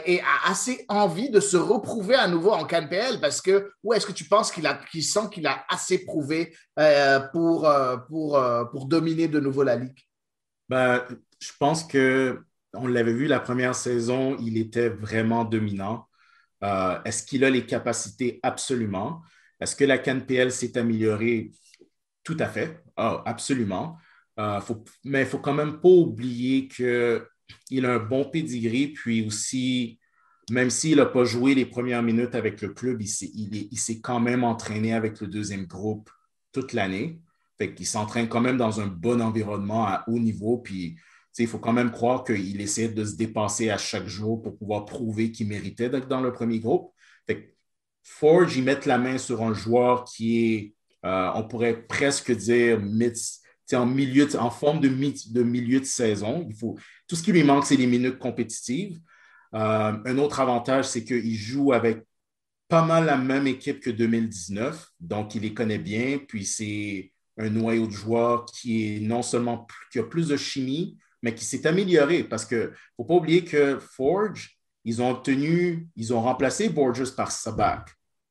et a assez envie de se reprouver à nouveau en CanPL parce que où est-ce que tu penses qu'il sent qu'il a assez prouvé pour dominer de nouveau la Ligue? Ben, je pense qu'on l'avait vu la première saison, il était vraiment dominant. Est-ce qu'il a les capacités? Absolument. Est-ce que la CanPL s'est améliorée? Tout à fait. Oh, absolument. Mais il ne faut quand même pas oublier qu'il a un bon pedigree, puis aussi, même s'il n'a pas joué les premières minutes avec le club, il s'est quand même entraîné avec le deuxième groupe toute l'année. Fait qu'il s'entraîne quand même dans un bon environnement à haut niveau, puis il faut quand même croire qu'il essaie de se dépasser à chaque jour pour pouvoir prouver qu'il méritait d'être dans le premier groupe. Fait que Forge, ils mettent la main sur un joueur qui est, on pourrait presque dire, en forme de milieu de saison. Tout ce qui lui manque, c'est les minutes compétitives. Un autre avantage, c'est qu'il joue avec pas mal la même équipe que 2019, donc il les connaît bien, puis c'est un noyau de joueurs qui est non seulement qui a plus de chimie, mais qui s'est amélioré parce qu'il ne faut pas oublier que Forge, ils ont remplacé Borges par Sabac.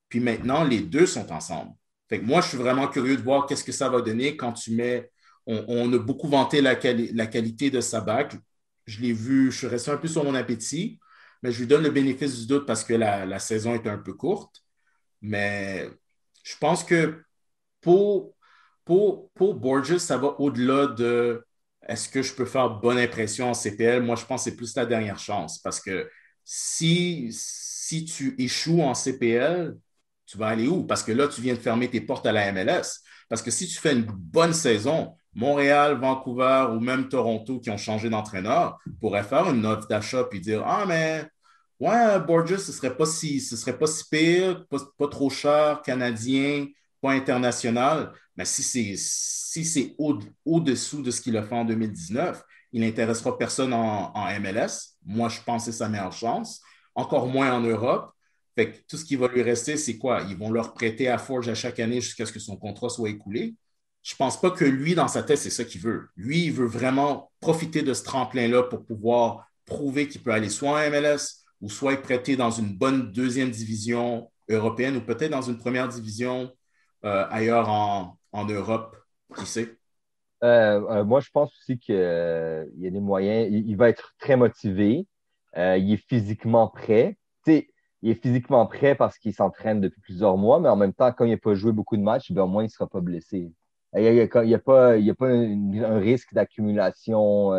Puis maintenant, les deux sont ensemble. Fait que moi, je suis vraiment curieux de voir qu'est-ce que ça va donner quand tu mets. On a beaucoup vanté la qualité de Sabac. Je l'ai vu, je suis resté un peu sur mon appétit, mais je lui donne le bénéfice du doute parce que la saison est un peu courte. Mais je pense que pour, pour Borges, ça va au-delà de est-ce que je peux faire bonne impression en CPL? Moi, je pense que c'est plus la dernière chance parce que si tu échoues en CPL, tu vas aller où? Parce que là, tu viens de fermer tes portes à la MLS. Parce que si tu fais une bonne saison, Montréal, Vancouver ou même Toronto qui ont changé d'entraîneur pourraient faire une offre d'achat puis dire ah, mais ouais, Borges, ce serait pas si pire, pas trop cher, canadien, pas international. Mais si c'est au-dessous de ce qu'il a fait en 2019, il n'intéressera personne en MLS. Moi, je pense que c'est sa meilleure chance. Encore moins en Europe. Fait que tout ce qui va lui rester, c'est quoi? Ils vont leur prêter à Forge à chaque année jusqu'à ce que son contrat soit écoulé. Je ne pense pas que lui, dans sa tête, c'est ça qu'il veut. Lui, il veut vraiment profiter de ce tremplin-là pour pouvoir prouver qu'il peut aller soit en MLS ou soit être prêté dans une bonne deuxième division européenne ou peut-être dans une première division ailleurs en Europe. Qui sait? Moi, je pense aussi qu'il y a des moyens. Il va être très motivé. Il est physiquement prêt. Tu sais, il est physiquement prêt parce qu'il s'entraîne depuis plusieurs mois, mais en même temps, comme il n'a pas joué beaucoup de matchs, ben, au moins, il ne sera pas blessé. Il n'y a pas, un risque d'accumulation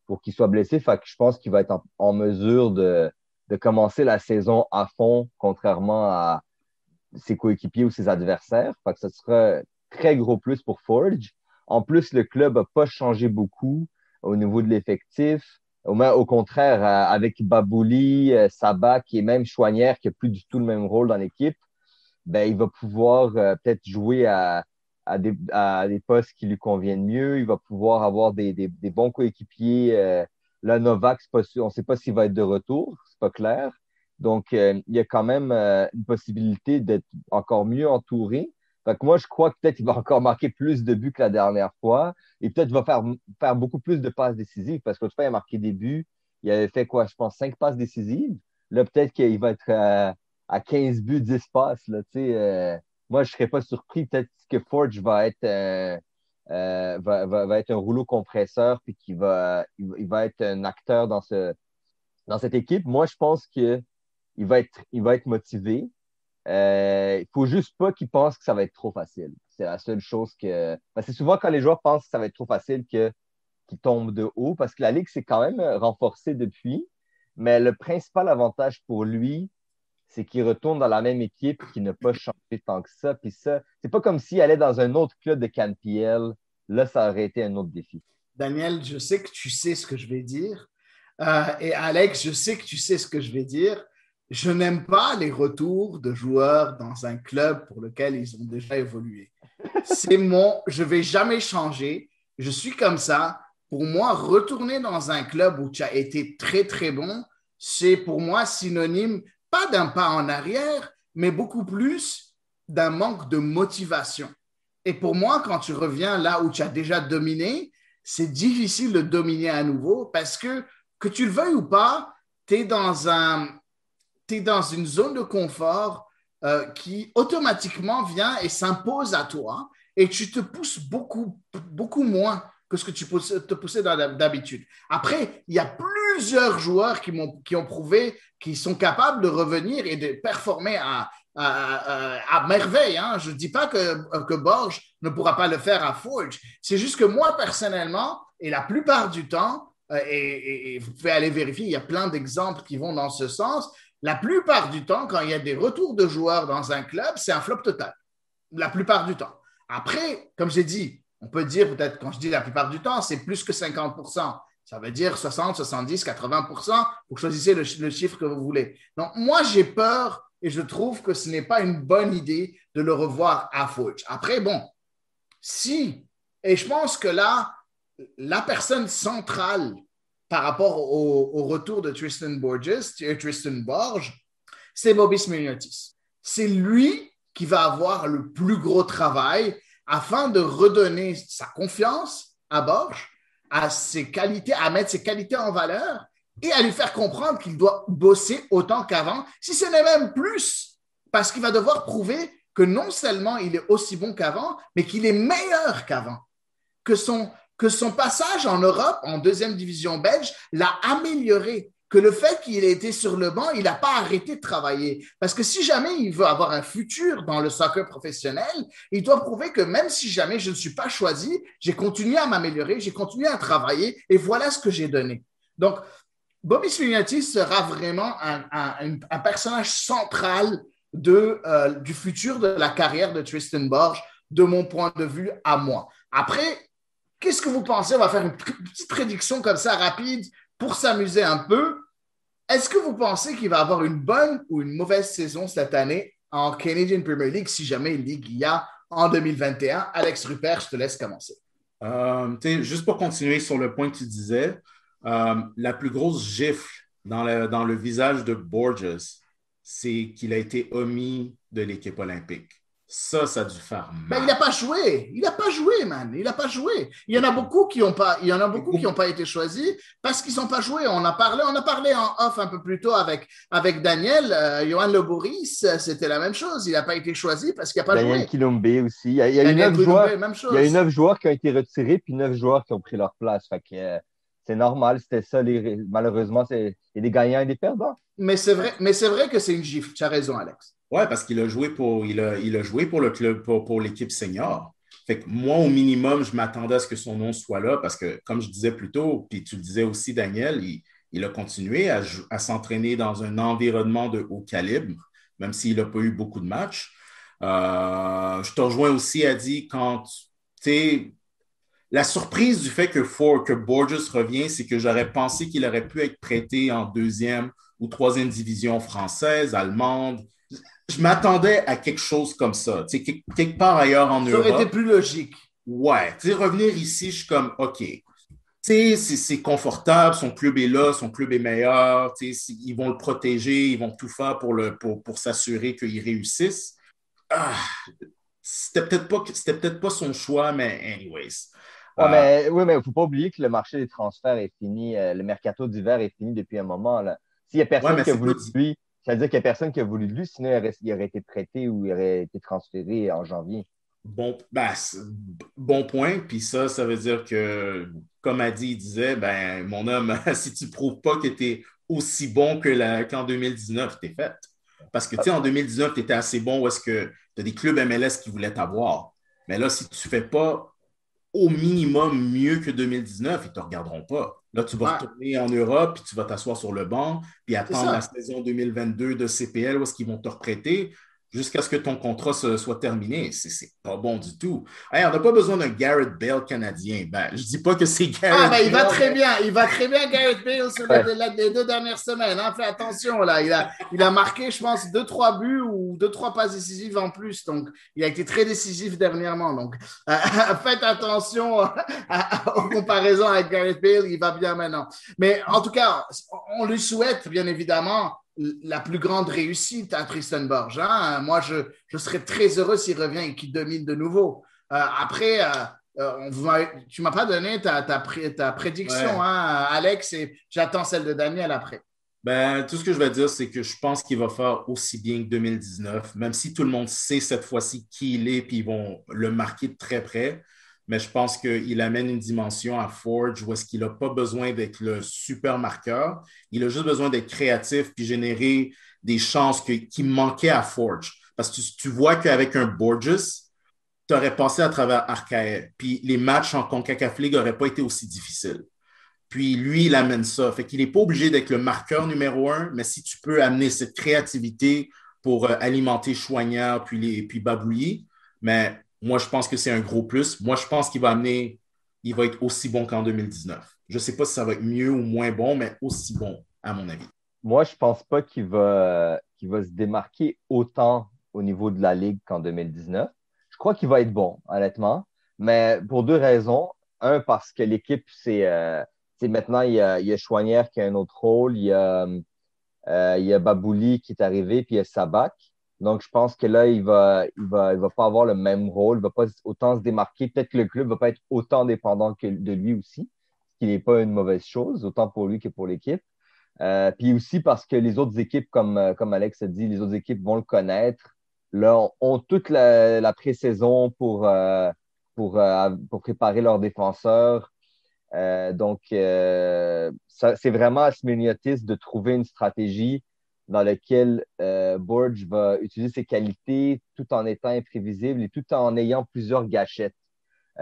pour qu'il soit blessé. Fait que je pense qu'il va être en mesure de commencer la saison à fond, contrairement à ses coéquipiers ou ses adversaires. Fait que ce sera un très gros plus pour Forge. En plus, le club n'a pas changé beaucoup au niveau de l'effectif. Au contraire, avec Babouli, Sabac et même Chouanière, qui n'a plus du tout le même rôle dans l'équipe, ben, il va pouvoir peut-être jouer à des postes qui lui conviennent mieux. Il va pouvoir avoir des bons coéquipiers. Là, Novak, on ne sait pas s'il va être de retour, c'est pas clair. Donc, il y a quand même une possibilité d'être encore mieux entouré. Fait que moi, je crois que peut-être il va encore marquer plus de buts que la dernière fois et peut-être va faire beaucoup plus de passes décisives parce que l'autre fois, il a marqué des buts. Il avait fait quoi, je pense, 5 passes décisives. Là, peut-être qu'il va être à 15 buts, 10 passes. Là, moi, je ne serais pas surpris. Peut-être que Forge va être, va être un rouleau compresseur puis il va être un acteur dans cette équipe. Moi, je pense qu'il il va être motivé. Il faut juste pas qu'ils pensent que ça va être trop facile. C'est la seule chose que. Parce que c'est souvent quand les joueurs pensent que ça va être trop facile qu'ils tombent de haut, parce que la Ligue s'est quand même renforcée depuis. Mais le principal avantage pour lui, c'est qu'il retourne dans la même équipe qui n'a pas changé tant que ça. Puis ça, c'est pas comme s'il allait dans un autre club de CanPL. Là, ça aurait été un autre défi. Daniel, je sais que tu sais ce que je vais dire. Et Alex, je sais que tu sais ce que je vais dire. Je n'aime pas les retours de joueurs dans un club pour lequel ils ont déjà évolué. Je ne vais jamais changer. Je suis comme ça. Pour moi, retourner dans un club où tu as été très, très bon, c'est pour moi synonyme, pas d'un pas en arrière, mais beaucoup plus d'un manque de motivation. Et pour moi, quand tu reviens là où tu as déjà dominé, c'est difficile de dominer à nouveau parce que tu le veuilles ou pas, tu es dans une zone de confort qui automatiquement vient et s'impose à toi et tu te pousses beaucoup, beaucoup moins que ce que tu te poussais d'habitude. Après, il y a plusieurs joueurs qui ont prouvé qu'ils sont capables de revenir et de performer à merveille. Hein. Je ne dis pas que Borges ne pourra pas le faire à Forge. C'est juste que moi, personnellement, et la plupart du temps, et vous pouvez aller vérifier, il y a plein d'exemples qui vont dans ce sens, la plupart du temps, quand il y a des retours de joueurs dans un club, c'est un flop total. La plupart du temps. Après, comme j'ai dit, on peut dire peut-être, quand je dis la plupart du temps, c'est plus que 50%. Ça veut dire 60, 70, 80%. Vous choisissez le chiffre que vous voulez. Donc, moi, j'ai peur et je trouve que ce n'est pas une bonne idée de le revoir à Forge. Après, bon, et je pense que là, la personne centrale par rapport au retour de Tristan Borges, c'est Bobby Smyrniotis. C'est lui qui va avoir le plus gros travail afin de redonner sa confiance à Borges, à ses qualités, à mettre ses qualités en valeur et à lui faire comprendre qu'il doit bosser autant qu'avant, si ce n'est même plus, parce qu'il va devoir prouver que non seulement il est aussi bon qu'avant, mais qu'il est meilleur qu'avant, que son passage en Europe, en deuxième division belge, l'a amélioré, que le fait qu'il ait été sur le banc, il n'a pas arrêté de travailler. Parce que si jamais il veut avoir un futur dans le soccer professionnel, il doit prouver que même si jamais je ne suis pas choisi, j'ai continué à m'améliorer, j'ai continué à travailler et voilà ce que j'ai donné. Donc, Bobby Smyrniotis sera vraiment un personnage central du futur de la carrière de Tristan Borges, de mon point de vue à moi. Après, qu'est-ce que vous pensez? On va faire une petite prédiction comme ça rapide pour s'amuser un peu. Est-ce que vous pensez qu'il va avoir une bonne ou une mauvaise saison cette année en Canadian Premier League, si jamais Ligue il y a en 2021? Alex Rupert, je te laisse commencer. Juste pour continuer sur le point que tu disais, la plus grosse gifle dans le visage de Borges, c'est qu'il a été omis de l'équipe olympique. Ça a dû faire mal. Ben, il n'a pas joué. Il n'a pas joué, man. Il n'a pas joué. Il y en a beaucoup qui n'ont pas été choisis parce qu'ils n'ont pas joué. On a parlé en off un peu plus tôt avec Daniel. Johan Le Bourris, c'était la même chose. Il n'a pas été choisi parce qu'il n'a pas joué. Daniel Kilombe aussi. Il y a eu 9 joueurs qui ont été retirés puis 9 joueurs qui ont pris leur place. Fait que, c'est normal. C'était ça. Malheureusement, il y a des gagnants et des perdants. Mais c'est vrai que c'est une gifle. Tu as raison, Alex. Oui, parce qu'il a joué pour le club, pour l'équipe senior. Fait que moi, au minimum, je m'attendais à ce que son nom soit là parce que, comme je disais plus tôt, puis tu le disais aussi, Daniel, il a continué à s'entraîner dans un environnement de haut calibre, même s'il n'a pas eu beaucoup de matchs. Je te rejoins aussi à dire quand, tu sais, la surprise du fait que Borges revient, c'est que j'aurais pensé qu'il aurait pu être prêté en deuxième ou troisième division française, allemande. Je m'attendais à quelque chose comme ça, tu sais, quelque part ailleurs en Europe. Ça aurait été plus logique. Ouais, tu sais, revenir ici, je suis comme, OK, tu sais, c'est confortable, son club est là, son club est meilleur, tu sais, ils vont le protéger, ils vont tout faire pour s'assurer qu'il réussisse. C'était peut-être pas son choix, mais anyways. Mais il ne faut pas oublier que le marché des transferts est fini, le mercato d'hiver est fini depuis un moment. S'il n'y a personne qui a voulu de lui, ça veut dire qu'il n'y a personne qui a voulu de lui, sinon il aurait été prêté ou il aurait été transféré en janvier. Bon point. Puis ça veut dire que, comme Adi disait, ben, mon homme, si tu ne prouves pas que tu es aussi bon qu'en 2019, tu es fait. Parce que, tu sais, en 2019, tu étais assez bon où est-ce que tu as des clubs MLS qui voulaient t'avoir. Mais là, si tu ne fais pas au minimum mieux que 2019, ils ne te regarderont pas. Là, tu vas retourner en Europe, puis tu vas t'asseoir sur le banc, puis attendre la saison 2022 de CPL où est-ce qu'ils vont te reprêter jusqu'à ce que ton contrat soit terminé. C'est pas bon du tout. Hey, on n'a pas besoin d'un Gareth Bale canadien. Ben, je dis pas que c'est Gareth Bale. Il va très bien. Il va très bien, Gareth Bale, sur les 2 dernières semaines. Hein. Fais attention, là. Il a marqué, je pense, 2-3 buts ou 2-3 passes décisives en plus. Donc, il a été très décisif dernièrement. Donc, faites attention aux comparaisons avec Gareth Bale. Il va bien maintenant. Mais en tout cas, on lui souhaite, bien évidemment, la plus grande réussite à Tristan Borges. Hein? Moi, je serais très heureux s'il revient et qu'il domine de nouveau. Après, tu ne m'as pas donné ta prédiction, hein, Alex, et j'attends celle de Daniel après. Ben, tout ce que je vais dire, c'est que je pense qu'il va faire aussi bien que 2019, même si tout le monde sait cette fois-ci qui il est, puis ils vont le marquer de très près. mais je pense qu'il amène une dimension à Forge où est-ce qu'il n'a pas besoin d'être le super marqueur. Il a juste besoin d'être créatif puis générer des chances qui manquaient à Forge. Parce que tu vois qu'avec un Borges, tu aurais passé à travers Arcae. Puis les matchs en CONCACAF League n'auraient pas été aussi difficiles. Puis lui, il amène ça. Fait qu'il n'est pas obligé d'être le marqueur numéro 1, mais si tu peux amener cette créativité pour alimenter Choignard puis Babouli, mais moi, je pense que c'est un gros plus. Moi, je pense qu'il va être aussi bon qu'en 2019. Je ne sais pas si ça va être mieux ou moins bon, mais aussi bon, à mon avis. Moi, je pense pas qu'il va se démarquer autant au niveau de la Ligue qu'en 2019. Je crois qu'il va être bon, honnêtement, mais pour deux raisons. Un, parce que l'équipe, c'est maintenant, il y a Choignard qui a un autre rôle, il y a Babouli qui est arrivé, puis il y a Sabac. Donc, je pense que là, il va pas avoir le même rôle, il va pas autant se démarquer. Peut-être que le club va pas être autant dépendant de lui aussi, ce qui n'est pas une mauvaise chose, autant pour lui que pour l'équipe. Puis aussi parce que les autres équipes, comme Alex a dit, les autres équipes vont le connaître. Là, ont toute la pré-saison pour préparer leurs défenseurs. C'est vraiment à Smeniotis de trouver une stratégie dans laquelle Borge va utiliser ses qualités tout en étant imprévisible et tout en ayant plusieurs gâchettes.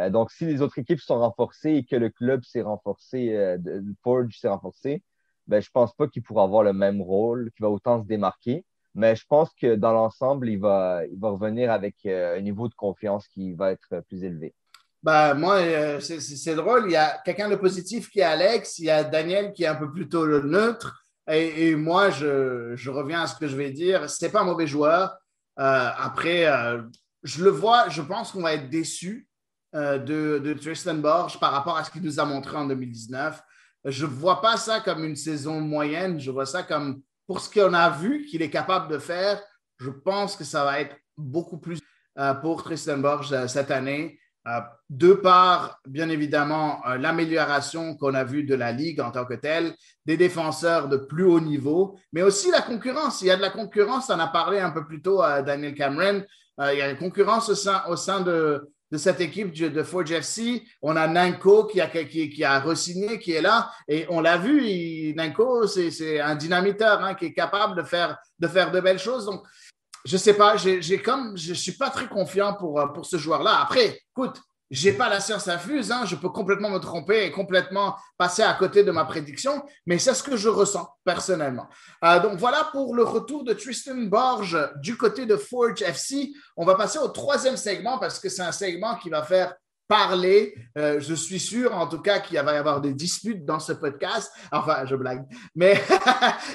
Donc, si les autres équipes sont renforcées et que le club s'est renforcé, Borge s'est renforcé, ben, je pense pas qu'il pourra avoir le même rôle, qu'il va autant se démarquer. Mais je pense que dans l'ensemble, il va revenir avec un niveau de confiance qui va être plus élevé. Ben, moi, c'est drôle. Il y a quelqu'un de positif qui est Alex, il y a Daniel qui est un peu plutôt le neutre. Et moi, je reviens à ce que je vais dire. C'est pas un mauvais joueur. Après, je le vois, je pense qu'on va être déçu de Tristan Borge par rapport à ce qu'il nous a montré en 2019. Je ne vois pas ça comme une saison moyenne. Je vois ça comme, pour ce qu'on a vu qu'il est capable de faire, je pense que ça va être beaucoup plus pour Tristan Borge cette année. De par, bien évidemment, l'amélioration qu'on a vue de la Ligue en tant que telle, des défenseurs de plus haut niveau, mais aussi la concurrence. Il y a de la concurrence, on en a parlé un peu plus tôt à Daniel Cameron. Il y a une concurrence au sein de cette équipe de Forge FC. On a Nanko qui a re-signé, qui est là, et on l'a vu, Nanko, c'est un dynamiteur qui est capable de faire de belles choses. Donc, je sais pas, je suis pas très confiant pour ce joueur-là. Après, écoute, j'ai pas la science infuse, je peux complètement me tromper et complètement passer à côté de ma prédiction, mais c'est ce que je ressens personnellement. Donc voilà pour le retour de Tristan Borge du côté de Forge FC. On va passer au troisième segment parce que c'est un segment qui va faire parler. Je suis sûr, en tout cas, qu'il va y avoir des disputes dans ce podcast. Enfin, je blague. Mais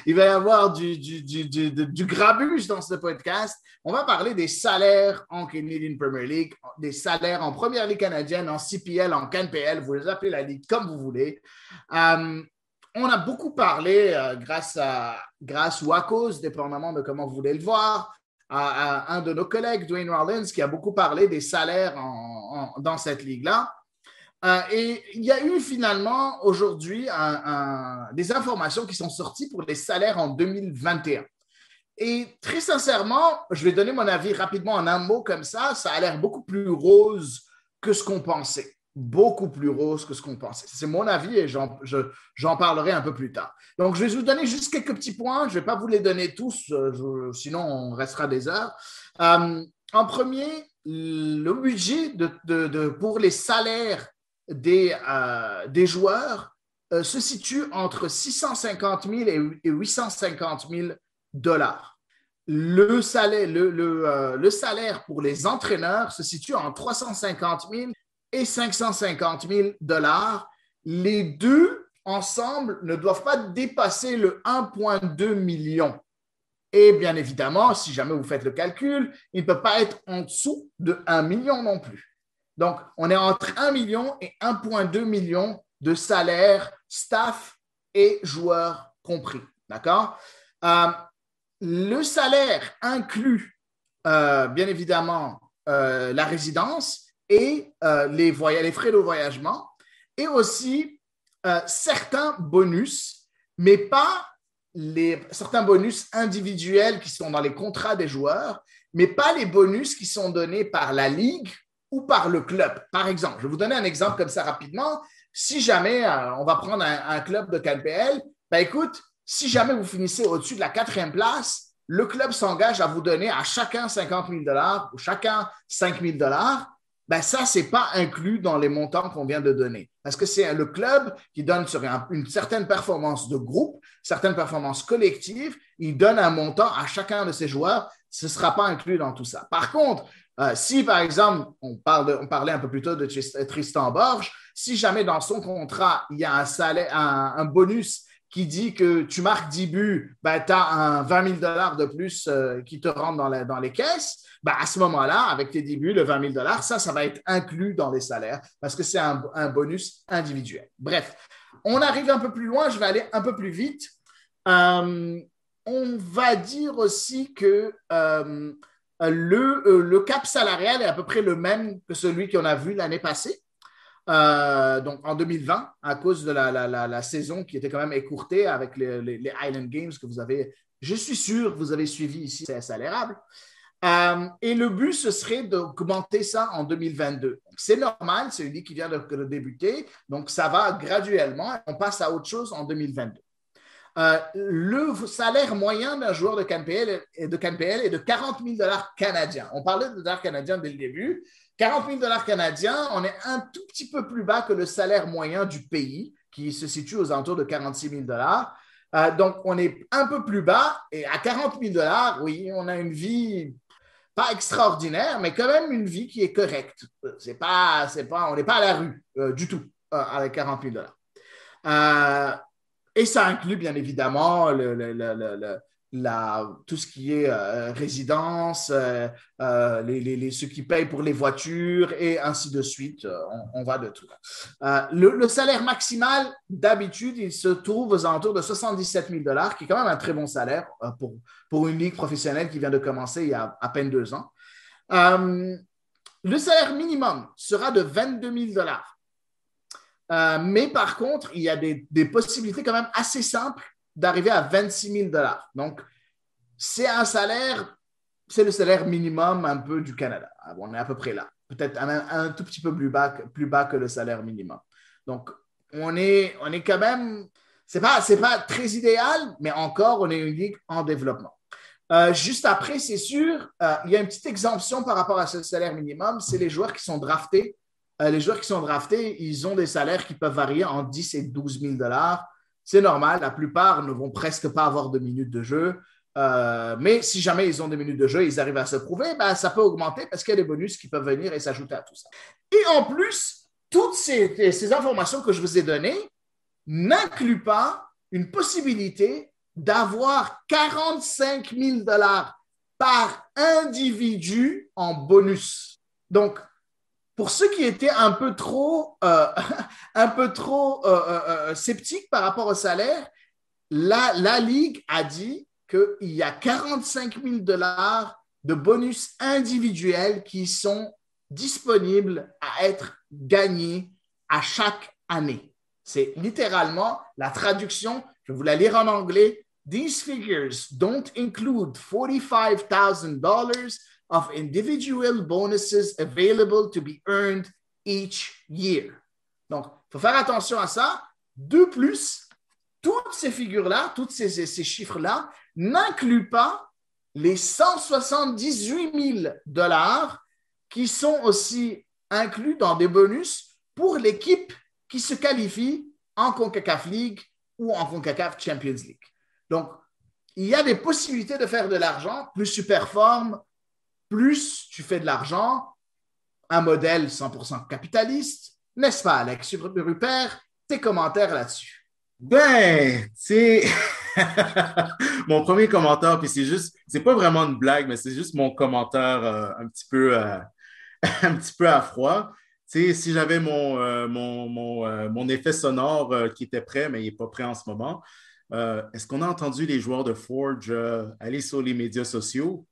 il va y avoir du grabuge dans ce podcast. On va parler des salaires en Canadian Premier League, des salaires en Première Ligue canadienne, en CPL, en CanPL. Vous les appelez la Ligue comme vous voulez. On a beaucoup parlé, grâce ou à cause, dépendamment de comment vous voulez le voir, à un de nos collègues, Dwayne Rollins, qui a beaucoup parlé des salaires dans cette ligue-là. Et il y a eu finalement aujourd'hui des informations qui sont sorties pour les salaires en 2021. Et très sincèrement, je vais donner mon avis rapidement en un mot comme ça a l'air beaucoup plus rose que ce qu'on pensait. Beaucoup plus rose que ce qu'on pensait. C'est mon avis et j'en parlerai un peu plus tard. Donc, je vais vous donner juste quelques petits points. Je ne vais pas vous les donner tous, sinon on restera des heures. En premier, le budget pour les salaires des joueurs se situe entre 650 000 et 850 000 dollars. Le salaire pour les entraîneurs se situe entre 350 000 et 550 000 dollars. Les deux ensemble ne doivent pas dépasser le 1,2 million. Et bien évidemment, si jamais vous faites le calcul, il ne peut pas être en dessous de 1 million non plus. Donc, on est entre 1 million et 1,2 million de salaires, staff et joueurs compris. D'accord? Le salaire inclut, bien évidemment, la résidence et les frais de voyagement et aussi certains bonus, mais pas certains bonus individuels qui sont dans les contrats des joueurs, mais pas les bonus qui sont donnés par la Ligue ou par le club. Par exemple, je vais vous donner un exemple comme ça rapidement. Si jamais on va prendre un club de KNPL, ben écoute, si jamais vous finissez au-dessus de la 4e place, le club s'engage à vous donner à chacun 50 000 $ ou chacun 5 000 $. Ben ça, ce n'est pas inclus dans les montants qu'on vient de donner. Parce que c'est le club qui donne sur une certaine performance de groupe, certaine performance collective, il donne un montant à chacun de ses joueurs. Ce ne sera pas inclus dans tout ça. Par contre, si, par exemple, on parlait un peu plus tôt de Tristan Borges, si jamais dans son contrat, il y a un bonus qui dit que tu marques 10 buts, ben, tu as un 20 000 $ de plus qui te rentre dans les caisses, ben, à ce moment-là, avec tes 10 buts, le 20 000 $, ça va être inclus dans les salaires parce que c'est un bonus individuel. Bref, on arrive un peu plus loin, je vais aller un peu plus vite. On va dire aussi que le cap salarial est à peu près le même que celui qu'on a vu l'année passée. Donc en 2020, à cause de la saison qui était quand même écourtée avec les Island Games que vous avez, je suis sûr, vous avez suivi ici, c'est salérable. Et le but, ce serait d'augmenter ça en 2022. Donc, c'est normal, c'est une ligue qui vient de débuter, donc ça va graduellement, on passe à autre chose en 2022. Le salaire moyen d'un joueur de KNPL est de 40 000 $ canadiens. On parlait de dollars canadiens dès le début. 40 000 $ canadiens, on est un tout petit peu plus bas que le salaire moyen du pays, qui se situe aux alentours de 46 000 $. Donc, on est un peu plus bas. Et à 40 000 $, oui, on a une vie pas extraordinaire, mais quand même une vie qui est correcte. On n'est pas à la rue du tout avec 40 000 $. Et ça inclut bien évidemment tout ce qui est résidence, ceux qui payent pour les voitures et ainsi de suite. On va de tout. Le salaire maximal, d'habitude, il se trouve aux alentours de 77 000 $, qui est quand même un très bon salaire pour une ligue professionnelle qui vient de commencer il y a à peine 2 ans. Le salaire minimum sera de 22 000 $. Mais par contre, il y a des possibilités quand même assez simples d'arriver à 26 000 $. Donc, c'est le salaire minimum un peu du Canada. On est à peu près là. Peut-être un tout petit peu plus bas que le salaire minimum. Donc, on est quand même, c'est pas très idéal, mais encore, on est une ligue en développement. Juste après, c'est sûr, il y a une petite exemption par rapport à ce salaire minimum, c'est les joueurs qui sont draftés. Les joueurs qui sont draftés, ils ont des salaires qui peuvent varier entre 10 et 12 000 $. C'est normal, la plupart ne vont presque pas avoir de minutes de jeu. Mais si jamais ils ont des minutes de jeu, ils arrivent à se prouver, ben, ça peut augmenter parce qu'il y a des bonus qui peuvent venir et s'ajouter à tout ça. Et en plus, toutes ces informations que je vous ai données n'incluent pas une possibilité d'avoir 45 000 $ par individu en bonus. Donc, pour ceux qui étaient un peu trop sceptiques par rapport au salaire, la Ligue a dit qu'il y a 45 000 $ de bonus individuels qui sont disponibles à être gagnés à chaque année. C'est littéralement la traduction, je vais vous la lire en anglais. These figures don't include $45,000 of individual bonuses available to be earned each year. Donc, il faut faire attention à ça. De plus, toutes ces figures-là, tous ces chiffres-là n'incluent pas les 178 000 $ qui sont aussi inclus dans des bonus pour l'équipe qui se qualifie en CONCACAF League ou en CONCACAF Champions League. Donc, il y a des possibilités de faire de l'argent. Plus tu performes, plus tu fais de l'argent. Un modèle 100% capitaliste. N'est-ce pas, Alex Rupert? Tes commentaires là-dessus? Ben, tu sais, mon premier commentaire, puis c'est pas vraiment une blague, mais c'est juste mon commentaire un petit peu à froid. Tu sais, si j'avais mon effet sonore qui était prêt, mais il n'est pas prêt en ce moment, est-ce qu'on a entendu les joueurs de Forge aller sur les médias sociaux?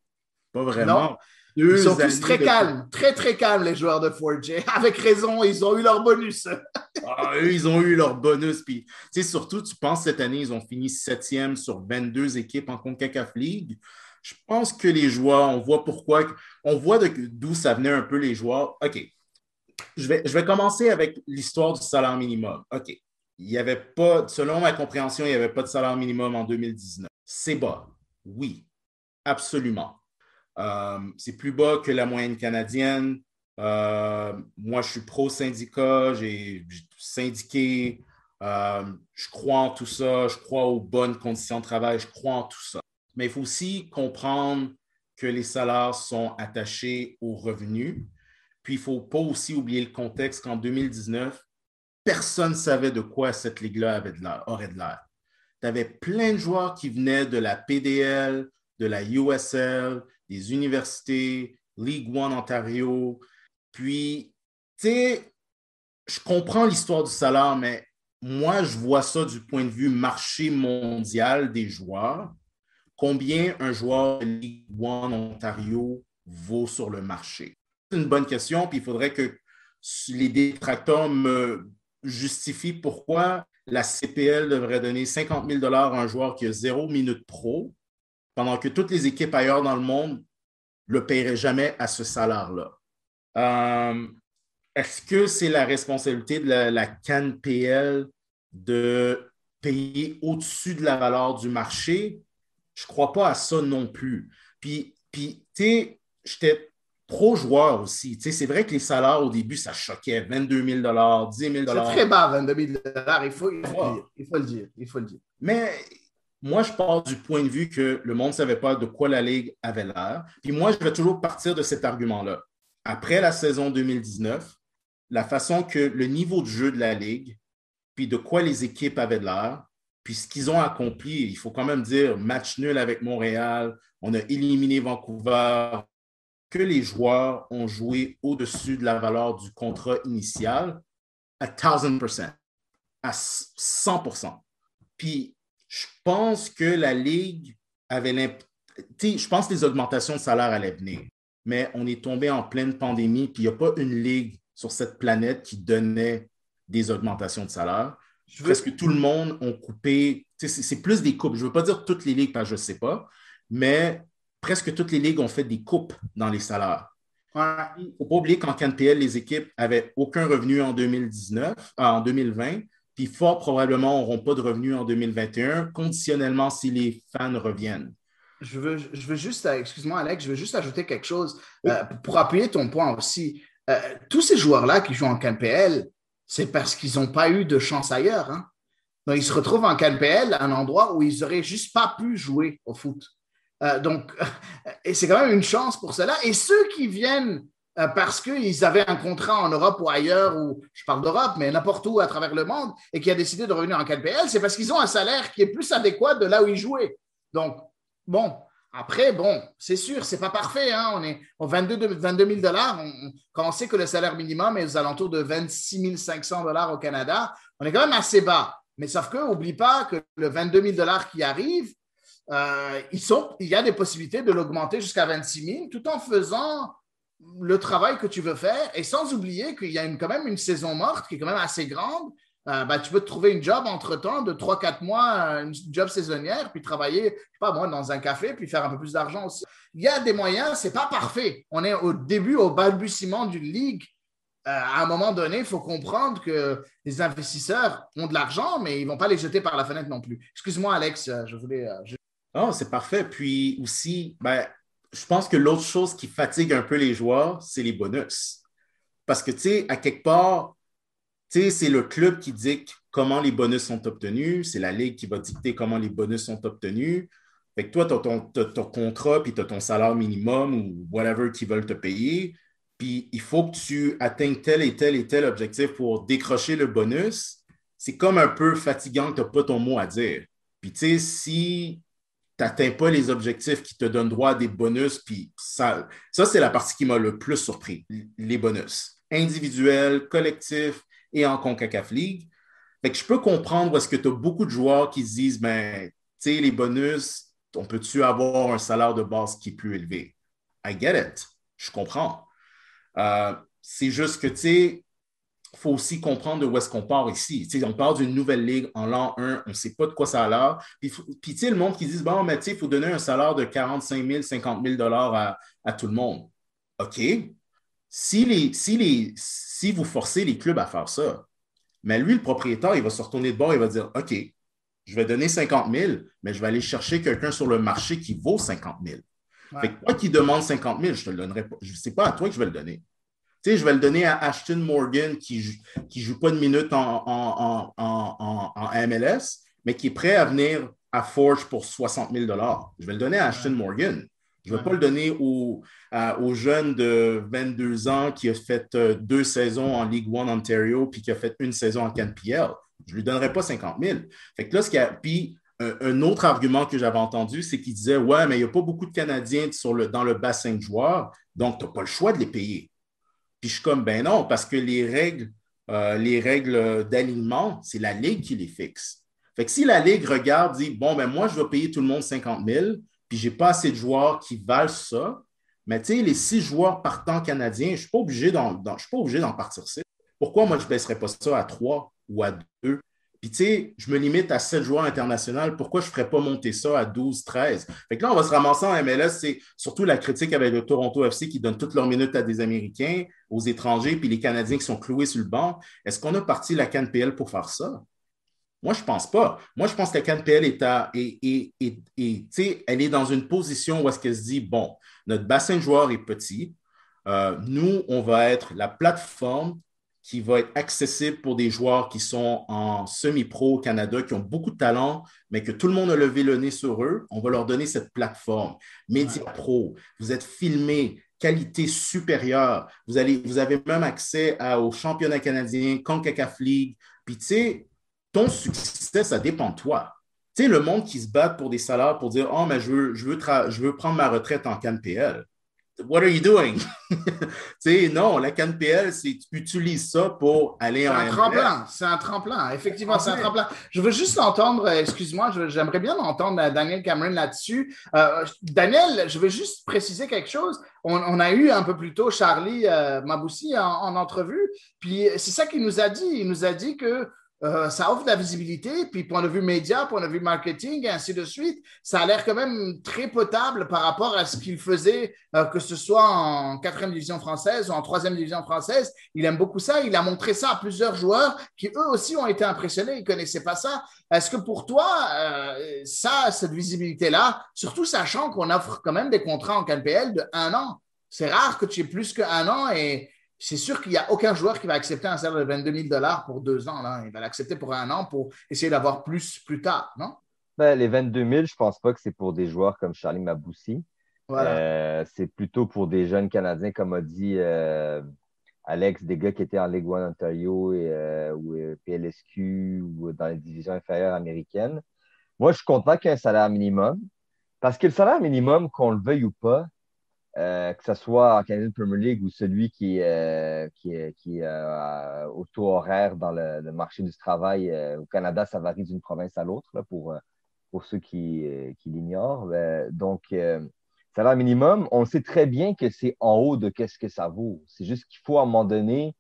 Pas vraiment. Non. Ils sont tous très calmes, très, très calmes, les joueurs de Forge. Avec raison, ils ont eu leur bonus. Eux, ils ont eu leur bonus. Puis, tu sais, surtout, tu penses cette année, ils ont fini 7e sur 22 équipes en CONCACAF League. Je pense que les joueurs, on voit pourquoi, on voit d'où ça venait un peu les joueurs. OK, je vais commencer avec l'histoire du salaire minimum. OK, il n'y avait pas, selon ma compréhension, il n'y avait pas de salaire minimum en 2019. C'est bas, oui, absolument. C'est plus bas que la moyenne canadienne. Moi, je suis pro-syndicat, j'ai syndiqué. Je crois en tout ça, je crois aux bonnes conditions de travail, je crois en tout ça. Mais il faut aussi comprendre que les salaires sont attachés aux revenus. Puis, il ne faut pas aussi oublier le contexte qu'en 2019, personne ne savait de quoi cette ligue-là aurait de l'air. Tu avais plein de joueurs qui venaient de la PDL, de la USL, des universités, League One Ontario. Puis, tu sais, je comprends l'histoire du salaire, mais moi, je vois ça du point de vue marché mondial des joueurs. Combien un joueur de League One Ontario vaut sur le marché? C'est une bonne question, puis il faudrait que les détracteurs me justifient pourquoi la CPL devrait donner 50 000 $ à un joueur qui a 0 minute pro, pendant que toutes les équipes ailleurs dans le monde ne le paieraient jamais à ce salaire-là. Est-ce que c'est la responsabilité de la CanPL de payer au-dessus de la valeur du marché? Je ne crois pas à ça non plus. Puis tu sais, j'étais pro-joueur aussi. Tu sais, c'est vrai que les salaires au début, ça choquait. 22 000 $, 10 000 C'est très bas, 22 000 $. Il faut le dire. Mais moi, je pars du point de vue que le monde ne savait pas de quoi la Ligue avait l'air. Puis moi, je vais toujours partir de cet argument-là. Après la saison 2019, la façon que le niveau de jeu de la Ligue, puis de quoi les équipes avaient l'air, puis ce qu'ils ont accompli, il faut quand même dire, match nul avec Montréal, on a éliminé Vancouver, que les joueurs ont joué au-dessus de la valeur du contrat initial à 1000%, à 100%. Puis, je pense que la Ligue avait je pense que les augmentations de salaire allaient venir, mais on est tombé en pleine pandémie, puis il n'y a pas une Ligue sur cette planète qui donnait des augmentations de salaire. Presque tout le monde a coupé. C'est plus des coupes. Je ne veux pas dire toutes les ligues, parce que je ne sais pas, mais presque toutes les ligues ont fait des coupes dans les salaires. Ouais. Il ne faut pas oublier qu'en CanPL, les équipes n'avaient aucun revenu en 2020, puis fort probablement n'auront pas de revenus en 2021, conditionnellement si les fans reviennent. Je veux juste, excuse-moi Alex, je veux juste ajouter quelque chose pour appuyer ton point aussi. Tous ces joueurs-là qui jouent en CanPL, c'est parce qu'ils n'ont pas eu de chance ailleurs. Hein? Donc, ils se retrouvent en CanPL, un endroit où ils n'auraient juste pas pu jouer au foot. Et c'est quand même une chance pour cela. Et ceux qui viennent parce qu'ils avaient un contrat en Europe ou ailleurs, ou je parle d'Europe, mais n'importe où à travers le monde, et qui a décidé de revenir en CanPL, c'est parce qu'ils ont un salaire qui est plus adéquat de là où ils jouaient. Donc, bon, après, c'est sûr, c'est pas parfait. Hein? On est aux 22 000 $. Quand on sait que le salaire minimum est aux alentours de 26 500 $ au Canada, on est quand même assez bas. Mais sauf que, n'oublie pas que le 22 000 $ qui arrive, il y a des possibilités de l'augmenter jusqu'à 26 000 tout en faisant le travail que tu veux faire et sans oublier qu'il y a quand même une saison morte qui est quand même assez grande. Tu peux te trouver une job entre-temps de 3-4 mois, une job saisonnière, puis travailler, je sais pas moi, dans un café, puis faire un peu plus d'argent aussi. Il y a des moyens, c'est pas parfait. On est au début, au balbutiement d'une ligue. À un moment donné, il faut comprendre que les investisseurs ont de l'argent, mais ils ne vont pas les jeter par la fenêtre non plus. Excuse-moi, Alex, je voulais... Oh, c'est parfait. Puis aussi, je pense que l'autre chose qui fatigue un peu les joueurs, c'est les bonus. Parce que, tu sais, à quelque part, c'est le club qui dicte comment les bonus sont obtenus, c'est la ligue qui va dicter comment les bonus sont obtenus. Fait que toi, tu as ton contrat, puis tu as ton salaire minimum ou whatever qu'ils veulent te payer. Puis il faut que tu atteignes tel et tel et tel objectif pour décrocher le bonus. C'est comme un peu fatigant que tu n'as pas ton mot à dire. Puis tu sais, si tu n'atteins pas les objectifs qui te donnent droit à des bonus, puis ça c'est la partie qui m'a le plus surpris, les bonus. Individuels, collectifs et en CONCACAF League. Fait que je peux comprendre parce que tu as beaucoup de joueurs qui se disent, tu sais, les bonus, on peut-tu avoir un salaire de base qui est plus élevé? I get it. Je comprends. C'est juste que, tu sais, faut aussi comprendre de où est-ce qu'on part ici. Tu sais, on part d'une nouvelle ligue en l'an 1, on ne sait pas de quoi ça a l'air. Puis tu sais, le monde qui dit, bon, mais tu sais, il faut donner un salaire de 45 000, 50 000 à tout le monde. OK. Si vous forcez les clubs à faire ça, mais lui, le propriétaire, il va se retourner de bord et il va dire, OK, je vais donner 50 000, mais je vais aller chercher quelqu'un sur le marché qui vaut 50 000. Ouais. Fait que toi qui demandes 50 000, je ne te le donnerai pas. Ce n'est pas à toi que je vais le donner. Tu sais, je vais le donner à Ashton Morgan qui joue pas de minutes en MLS, mais qui est prêt à venir à Forge pour 60 000 $. Je vais le donner à Ashton Morgan. Je ne vais pas le donner au jeune de 22 ans qui a fait 2 saisons en Ligue 1 Ontario puis qui a fait 1 saison en CanPL. Je ne lui donnerai pas 50 000. Fait que là, puis un autre argument que j'avais entendu, c'est qu'il disait, ouais, mais il n'y a pas beaucoup de Canadiens dans le bassin de joueurs, donc tu n'as pas le choix de les payer. Puis je suis comme, ben non, parce que les règles d'alignement, c'est la Ligue qui les fixe. Fait que si la Ligue regarde, dit, bon, ben moi, je vais payer tout le monde 50 000, puis je n'ai pas assez de joueurs qui valent ça, mais tu sais, les 6 joueurs partants canadiens, je ne suis pas obligé d'en partir 6. Pourquoi moi, je ne baisserais pas ça à 3 ou à 2? Puis, tu sais, je me limite à 7 joueurs internationaux. Pourquoi je ne ferais pas monter ça à 12, 13? Fait que là, on va se ramasser en MLS. C'est surtout la critique avec le Toronto FC qui donne toutes leurs minutes à des Américains, aux étrangers, puis les Canadiens qui sont cloués sur le banc. Est-ce qu'on a parti la CanPL pour faire ça? Moi, je ne pense pas. Moi, je pense que la CanPL elle est dans une position où est-ce qu'elle se dit, bon, notre bassin de joueurs est petit. Nous, on va être la plateforme qui va être accessible pour des joueurs qui sont en semi-pro au Canada, qui ont beaucoup de talent, mais que tout le monde a levé le nez sur eux. On va leur donner cette plateforme. Média Pro, vous êtes filmés, qualité supérieure. Vous avez même accès au championnat canadien, CONCACAF League. Puis, tu sais, ton succès, ça dépend de toi. Tu sais, le monde qui se bat pour des salaires pour dire « Oh, mais je veux prendre ma retraite en CanPL. » What are you doing? Non, la CanPL, tu utilises ça pour aller en MLS. C'est un tremplin. Effectivement, c'est un tremplin. Je veux juste entendre, excuse-moi, j'aimerais bien entendre Daniel Cameron là-dessus. Daniel, je veux juste préciser quelque chose. On a eu un peu plus tôt Charlie Maboussi en entrevue, puis c'est ça qu'il nous a dit. Il nous a dit que ça offre de la visibilité, puis point de vue média, point de vue marketing, et ainsi de suite, ça a l'air quand même très potable par rapport à ce qu'il faisait, que ce soit en 4e division française ou en 3e division française. Il aime beaucoup ça. Il a montré ça à plusieurs joueurs qui, eux aussi, ont été impressionnés. Ils ne connaissaient pas ça. Est-ce que pour toi, cette visibilité-là, surtout sachant qu'on offre quand même des contrats en CanPL de 1 an, c'est rare que tu aies plus que 1 an et c'est sûr qu'il n'y a aucun joueur qui va accepter un salaire de 22 000 $ pour 2 ans. Là. Il va l'accepter pour 1 an pour essayer d'avoir plus tard, non? Ben, les 22 000, je ne pense pas que c'est pour des joueurs comme Charlie Maboussi. Voilà. C'est plutôt pour des jeunes Canadiens, comme a dit Alex, des gars qui étaient en Ligue 1 Ontario ou PLSQ ou dans les divisions inférieures américaines. Moi, je suis content qu'il y ait un salaire minimum parce que le salaire minimum, qu'on le veuille ou pas, que ce soit en Canadian Premier League ou celui qui est au taux horaire dans le marché du travail. Au Canada, ça varie d'une province à l'autre, là, pour ceux qui l'ignorent. Donc, salaire minimum, on sait très bien que c'est en haut de qu'est-ce que ça vaut. C'est juste qu'il faut, à un moment donné,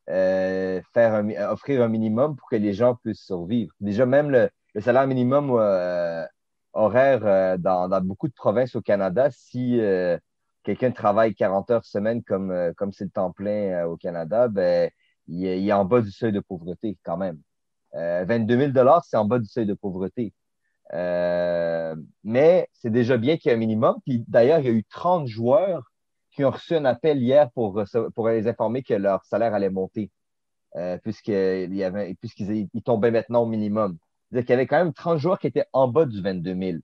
offrir un minimum pour que les gens puissent survivre. Déjà, même le salaire minimum horaire dans beaucoup de provinces au Canada, si quelqu'un travaille 40 heures semaine comme c'est le temps plein au Canada, ben, il est en bas du seuil de pauvreté quand même. 22 000 $, c'est en bas du seuil de pauvreté. Mais c'est déjà bien qu'il y ait un minimum. Puis d'ailleurs, il y a eu 30 joueurs qui ont reçu un appel hier pour les informer que leur salaire allait monter, puisqu'ils tombaient maintenant au minimum. C'est-à-dire qu'il y avait quand même 30 joueurs qui étaient en bas du 22 000.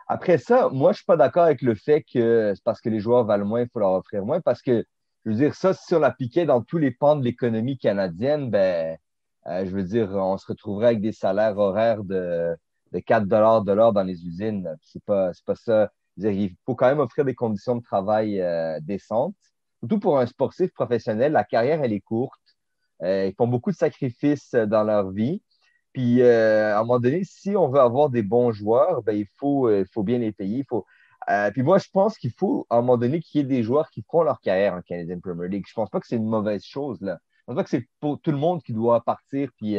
Après ça, moi, je ne suis pas d'accord avec le fait que c'est parce que les joueurs valent moins, il faut leur offrir moins. Parce que, je veux dire, ça, si on l'appliquait dans tous les pans de l'économie canadienne, ben, je veux dire, on se retrouverait avec des salaires horaires de 4 de l'heure dans les usines. C'est pas ça. Je veux dire, il faut quand même offrir des conditions de travail décentes. Surtout pour un sportif professionnel, la carrière, elle est courte. Ils font beaucoup de sacrifices dans leur vie. Puis, à un moment donné, si on veut avoir des bons joueurs, ben, il faut bien les payer. Puis moi, je pense qu'il faut, à un moment donné, qu'il y ait des joueurs qui font leur carrière en Canadian Premier League. Je pense pas que c'est une mauvaise chose, là. pense pas que c'est pour tout le monde qui doit partir puis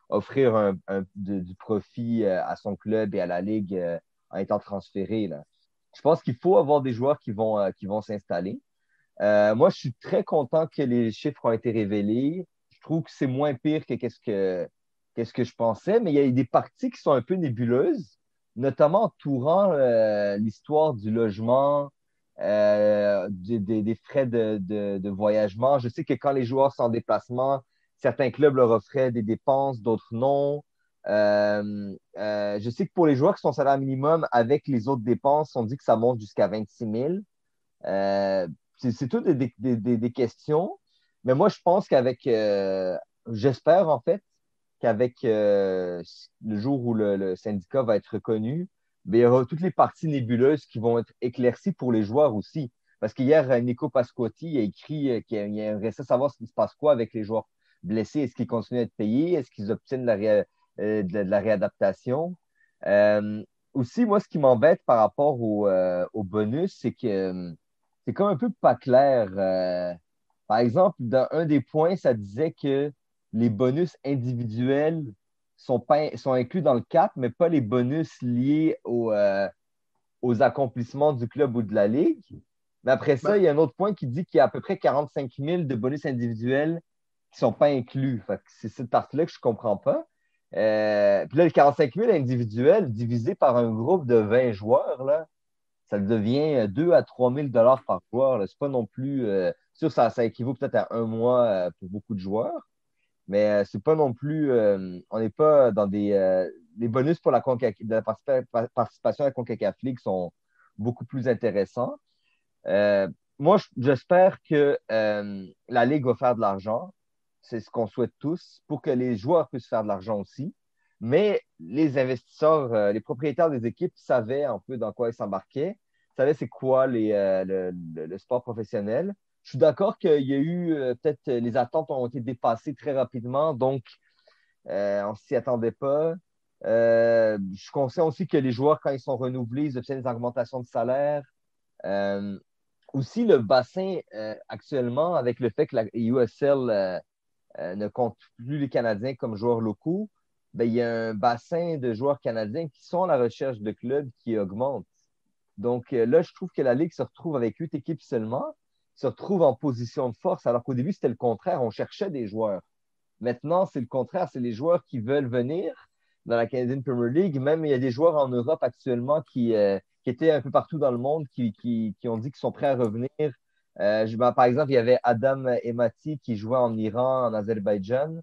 offrir du profit à son club et à la ligue en étant transféré, là. Je pense qu'il faut avoir des joueurs qui vont s'installer. Moi, je suis très content que les chiffres ont été révélés. Je trouve que c'est moins pire que qu'est-ce que je pensais, mais il y a des parties qui sont un peu nébuleuses, notamment entourant l'histoire du logement, des frais de voyagement. Je sais que quand les joueurs sont en déplacement, certains clubs leur offraient des dépenses, d'autres non. Je sais que pour les joueurs qui sont salaire minimum, avec les autres dépenses, on dit que ça monte jusqu'à 26 000. Euh, c'est toutes des questions. Mais moi, je pense j'espère en fait qu'avec le jour où le syndicat va être reconnu, ben, il y aura toutes les parties nébuleuses qui vont être éclaircies pour les joueurs aussi. Parce qu'hier, Nico Pasquotti a écrit qu'il aimerait savoir ce qui se passe quoi avec les joueurs blessés. Est-ce qu'ils continuent à être payés? Est-ce qu'ils obtiennent de la réadaptation? Aussi, moi, ce qui m'embête par rapport au bonus, c'est que c'est comme un peu pas clair. Par exemple, dans un des points, ça disait que les bonus individuels sont inclus dans le cap, mais pas les bonus liés aux accomplissements du club ou de la ligue. Mais après ça, il y a un autre point qui dit qu'il y a à peu près 45 000 de bonus individuels qui ne sont pas inclus. Fait que c'est cette partie-là que je ne comprends pas. Puis là, les 45 000 individuels divisés par un groupe de 20 joueurs, là, ça devient 2 à 3 000 par joueur. C'est pas non plus. Sûr, ça équivaut peut-être à un mois pour beaucoup de joueurs, mais c'est pas non plus. On n'est pas dans les bonus pour de la participation à la CONCACAF League sont beaucoup plus intéressants. Moi, j'espère que la Ligue va faire de l'argent. C'est ce qu'on souhaite tous pour que les joueurs puissent faire de l'argent aussi. Mais les investisseurs, les propriétaires des équipes savaient un peu dans quoi ils s'embarquaient, savaient c'est quoi le sport professionnel. Je suis d'accord qu'il y a eu peut-être les attentes ont été dépassées très rapidement, donc on ne s'y attendait pas. Je suis conscient aussi que les joueurs, quand ils sont renouvelés, ils obtiennent des augmentations de salaire. Euh, Aussi, le bassin actuellement, avec le fait que la USL ne compte plus les Canadiens comme joueurs locaux, ben, il y a un bassin de joueurs canadiens qui sont à la recherche de clubs qui augmente. Donc là, je trouve que la Ligue se retrouve avec 8 équipes seulement, se retrouve en position de force, alors qu'au début, c'était le contraire. On cherchait des joueurs. Maintenant, c'est le contraire. C'est les joueurs qui veulent venir dans la Canadian Premier League. Même, il y a des joueurs en Europe actuellement qui étaient un peu partout dans le monde, qui ont dit qu'ils sont prêts à revenir. Par exemple, il y avait Adam Emati qui jouait en Iran, en Azerbaïdjan.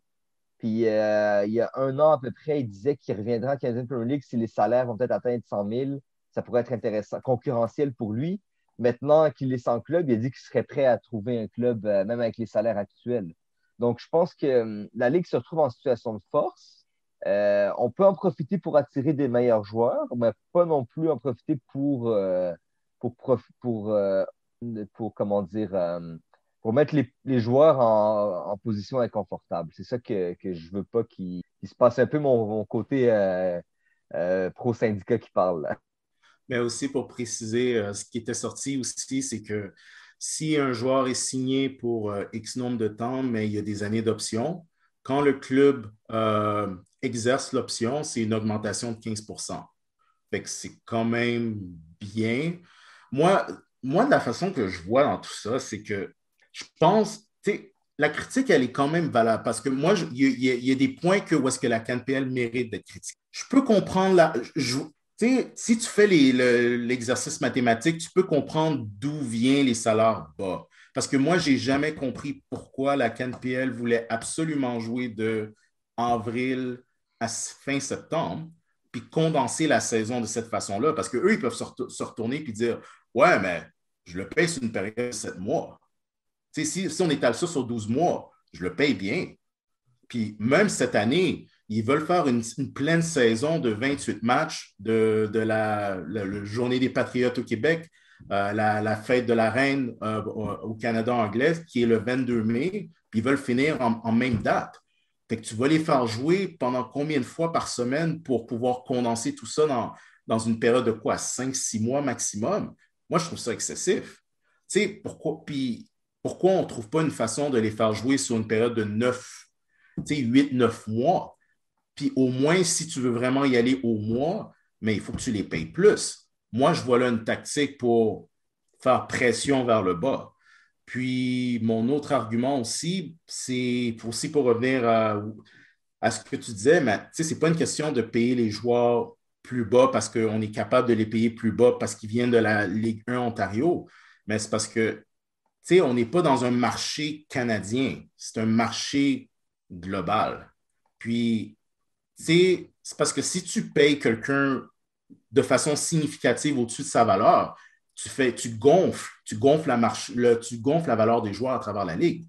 Puis, il y a un an à peu près, il disait qu'il reviendra en Canadian Premier League si les salaires vont peut-être atteindre 100 000. Ça pourrait être intéressant, concurrentiel pour lui. Maintenant qu'il est sans club, il a dit qu'il serait prêt à trouver un club, même avec les salaires actuels. Donc, je pense que la Ligue se retrouve en situation de force. On peut en profiter pour attirer des meilleurs joueurs, mais pas non plus en profiter pour, comment dire, pour mettre les joueurs en position inconfortable. C'est ça que je veux pas qu'il se passe un peu mon côté pro-syndicat qui parle là. Mais aussi pour préciser, ce qui était sorti aussi, c'est que si un joueur est signé pour X nombre de temps, mais il y a des années d'option, quand le club exerce l'option, c'est une augmentation de 15 Fait que c'est quand même bien. Moi, de la façon que je vois dans tout ça, c'est que je pense, tu sais, la critique, elle est quand même valable parce que moi, il y a des points où est-ce que la CNPL mérite d'être critiquée. Je peux comprendre si tu fais l'exercice mathématique, tu peux comprendre d'où viennent les salaires bas. Parce que moi, je n'ai jamais compris pourquoi la CNPL voulait absolument jouer de avril à fin septembre, puis condenser la saison de cette façon-là. Parce qu'eux, ils peuvent se retourner et dire ouais, mais je le paye sur une période de 7 mois. Si on étale ça sur 12 mois, je le paye bien. Puis même cette année, ils veulent faire une pleine saison de 28 matchs de la Journée des Patriotes au Québec, la fête de la Reine au Canada anglais, qui est le 22 mai, puis ils veulent finir en même date. Fait que tu vas les faire jouer pendant combien de fois par semaine pour pouvoir condenser tout ça dans une période de quoi? 5-6 mois maximum? Moi, je trouve ça excessif. Tu sais, pourquoi pourquoi on ne trouve pas une façon de les faire jouer sur une période de 8-9 mois? Puis au moins, si tu veux vraiment y aller au mois, mais il faut que tu les payes plus. Moi, je vois là une tactique pour faire pression vers le bas. Puis mon autre argument aussi, c'est aussi pour revenir à ce que tu disais, mais ce n'est pas une question de payer les joueurs plus bas parce qu'on est capable de les payer plus bas parce qu'ils viennent de la Ligue 1 Ontario, mais c'est parce que on n'est pas dans un marché canadien, c'est un marché global. Puis, c'est parce que si tu payes quelqu'un de façon significative au-dessus de sa valeur, tu gonfles la valeur des joueurs à travers la Ligue.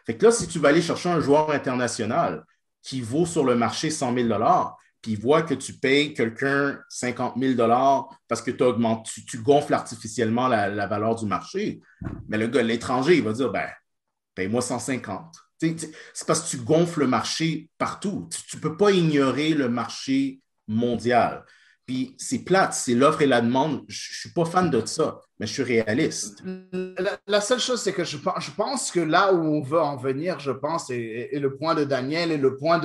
Fait que là, si tu vas aller chercher un joueur international qui vaut sur le marché 100 000 puis il voit que tu payes quelqu'un 50 000 parce que tu gonfles artificiellement la valeur du marché, mais le gars, l'étranger, il va dire, paye-moi 150. C'est parce que tu gonfles le marché partout. Tu ne peux pas ignorer le marché mondial. Puis c'est plate, c'est l'offre et la demande. Je ne suis pas fan de ça, mais je suis réaliste. La seule chose, c'est que je pense que là où on veut en venir, je pense, et le point de Daniel et le point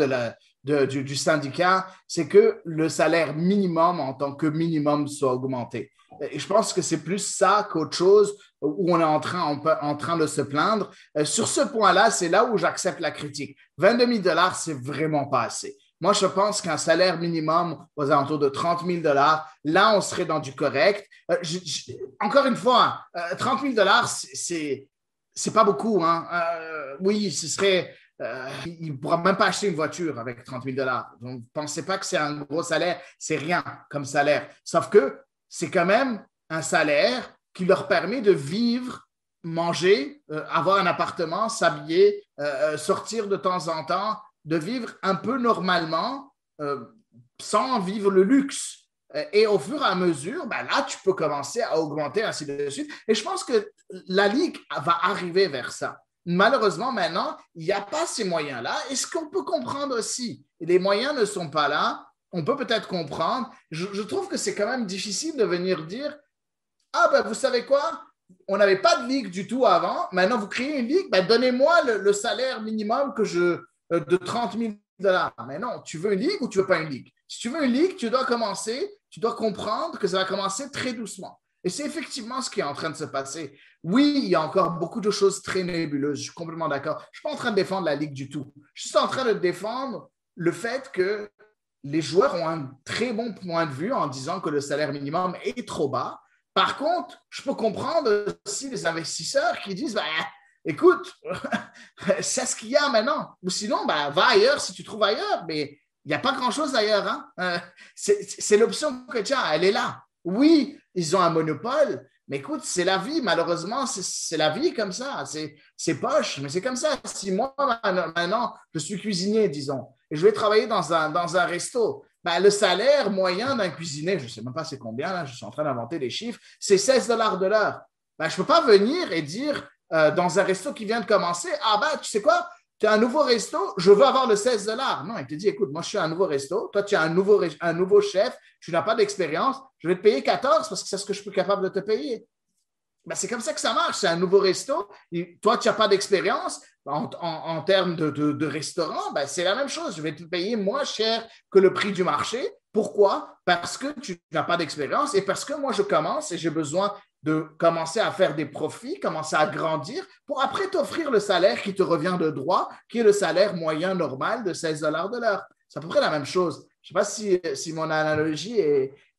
du syndicat, c'est que le salaire minimum en tant que minimum soit augmenté. Et je pense que c'est plus ça qu'autre chose où on est en train de se plaindre. Sur ce point-là, c'est là où j'accepte la critique. 22 000 $, c'est vraiment pas assez. Moi, je pense qu'un salaire minimum aux alentours de 30 000 $, là, on serait dans du correct. Encore une fois, 30 000 $, c'est pas beaucoup. Hein. Oui, ce serait... il ne pourra même pas acheter une voiture avec 30 000 $. Donc, ne pensez pas que c'est un gros salaire. C'est rien comme salaire. Sauf que c'est quand même un salaire qui leur permet de vivre, manger, avoir un appartement, s'habiller, sortir de temps en temps, de vivre un peu normalement, sans vivre le luxe. Et au fur et à mesure, là, tu peux commencer à augmenter, ainsi de suite. Et je pense que la Ligue va arriver vers ça. Malheureusement, maintenant, il n'y a pas ces moyens-là. Et ce qu'on peut comprendre aussi, les moyens ne sont pas là. On peut peut-être comprendre. Je trouve que c'est quand même difficile de venir dire « Ah, vous savez quoi? On n'avait pas de ligue du tout avant. Maintenant, vous créez une ligue. Donnez-moi le salaire minimum de 30 000 $. Mais non, tu veux une ligue ou tu ne veux pas une ligue? Si tu veux une ligue, tu dois comprendre que ça va commencer très doucement. Et c'est effectivement ce qui est en train de se passer. Oui, il y a encore beaucoup de choses très nébuleuses. Je suis complètement d'accord. Je ne suis pas en train de défendre la ligue du tout. Je suis en train de défendre le fait que les joueurs ont un très bon point de vue en disant que le salaire minimum est trop bas. Par contre, je peux comprendre aussi les investisseurs qui disent écoute, c'est ce qu'il y a maintenant. Ou sinon, va ailleurs si tu trouves ailleurs, mais il n'y a pas grand-chose ailleurs. Hein? C'est l'option que tu as, elle est là. Oui, ils ont un monopole, mais écoute, c'est la vie. Malheureusement, c'est la vie comme ça. C'est poche, mais c'est comme ça. Si moi, maintenant, je suis cuisinier, disons, et je vais travailler dans un resto, le salaire moyen d'un cuisinier, je ne sais même pas c'est combien, là, je suis en train d'inventer des chiffres, c'est 16 $ de l'heure. Je ne peux pas venir et dire dans un resto qui vient de commencer, tu sais quoi, tu as un nouveau resto, je veux avoir le 16 $. Non, il te dit, écoute, moi, je suis un nouveau resto, toi, tu es un nouveau chef, tu n'as pas d'expérience, je vais te payer 14 parce que c'est ce que je suis capable de te payer. C'est comme ça que ça marche, c'est un nouveau resto, et toi, tu n'as pas d'expérience en termes de restaurant, c'est la même chose, je vais te payer moins cher que le prix du marché. Pourquoi? Parce que tu n'as pas d'expérience et parce que moi, je commence et j'ai besoin de commencer à faire des profits, commencer à grandir pour après t'offrir le salaire qui te revient de droit, qui est le salaire moyen normal de 16 $ de l'heure. C'est à peu près la même chose. Je ne sais pas si mon analogie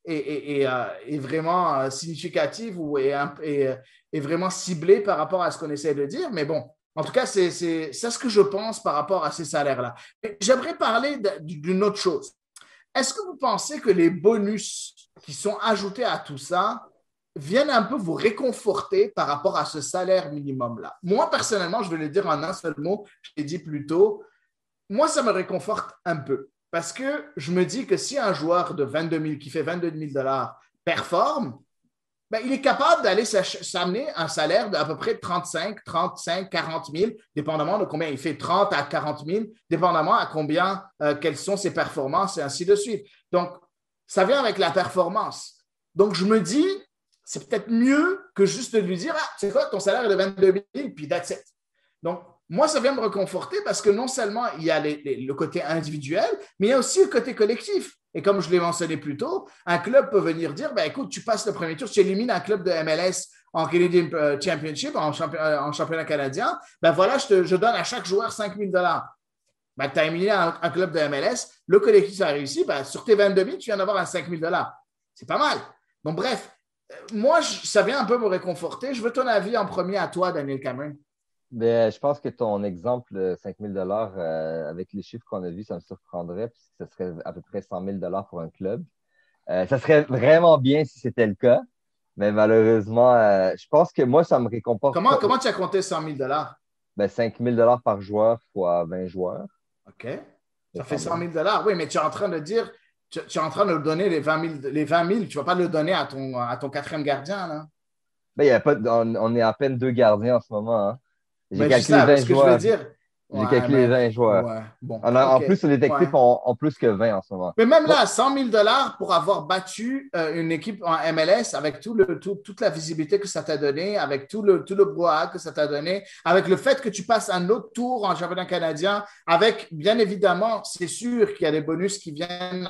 est vraiment significative ou est vraiment ciblée par rapport à ce qu'on essaie de dire, mais bon, en tout cas, c'est ce que je pense par rapport à ces salaires-là. J'aimerais parler d'une autre chose. Est-ce que vous pensez que les bonus qui sont ajoutés à tout ça viennent un peu vous réconforter par rapport à ce salaire minimum-là? Moi, personnellement, je vais le dire en un seul mot, je l'ai dit plus tôt, moi, ça me réconforte un peu parce que je me dis que si un joueur qui fait 22 000 $ performe, il est capable d'aller s'amener un salaire d'à peu près 35, 40 000, dépendamment de combien il fait, 30 à 40 000, dépendamment à combien, quelles sont ses performances et ainsi de suite. Donc, ça vient avec la performance. Donc, je me dis, c'est peut-être mieux que juste de lui dire « Ah, c'est quoi, ton salaire est de 22 000, puis that's it. » Donc, moi, ça vient me réconforter parce que non seulement il y a le côté individuel, mais il y a aussi le côté collectif. Et comme je l'ai mentionné plus tôt, un club peut venir dire, ben, écoute, tu passes le premier tour, tu élimines un club de MLS en Canadian Championship, en championnat canadien, ben voilà, je donne à chaque joueur 5 000 ben, tu as éliminé un club de MLS, le collectif a réussi, ben, sur tes 22 000, tu viens d'avoir un 5 000 C'est pas mal. Donc, bref, moi, ça vient un peu me réconforter. Je veux ton avis en premier à toi, Daniel Cameron. Mais je pense que ton exemple, 5 000 avec les chiffres qu'on a vus, ça me surprendrait, puisque ce serait à peu près 100 000 pour un club. Ça serait vraiment bien si c'était le cas, mais malheureusement, je pense que moi, ça me récompense. Comment tu as compté 100 000 ben, 5 000 par joueur fois 20 joueurs. OK. Ça fait 100 000 Oui, mais tu es en train de dire, tu es en train de donner les 20 000, tu ne vas pas le donner à ton quatrième gardien, là. Ben, y a pas, on est à peine 2 gardiens en ce moment. Hein. J'ai calculé 20 joueurs. Je veux dire. J'ai calculé 20 joueurs. Ouais, bon, en plus, les effectifs ont plus que 20 en ce moment. Mais même là, 100 000 pour avoir battu une équipe en MLS avec toute la visibilité que ça t'a donné, avec tout le brouhaha que ça t'a donné, avec le fait que tu passes un autre tour en championnat canadien, avec, bien évidemment, c'est sûr qu'il y a des bonus qui viennent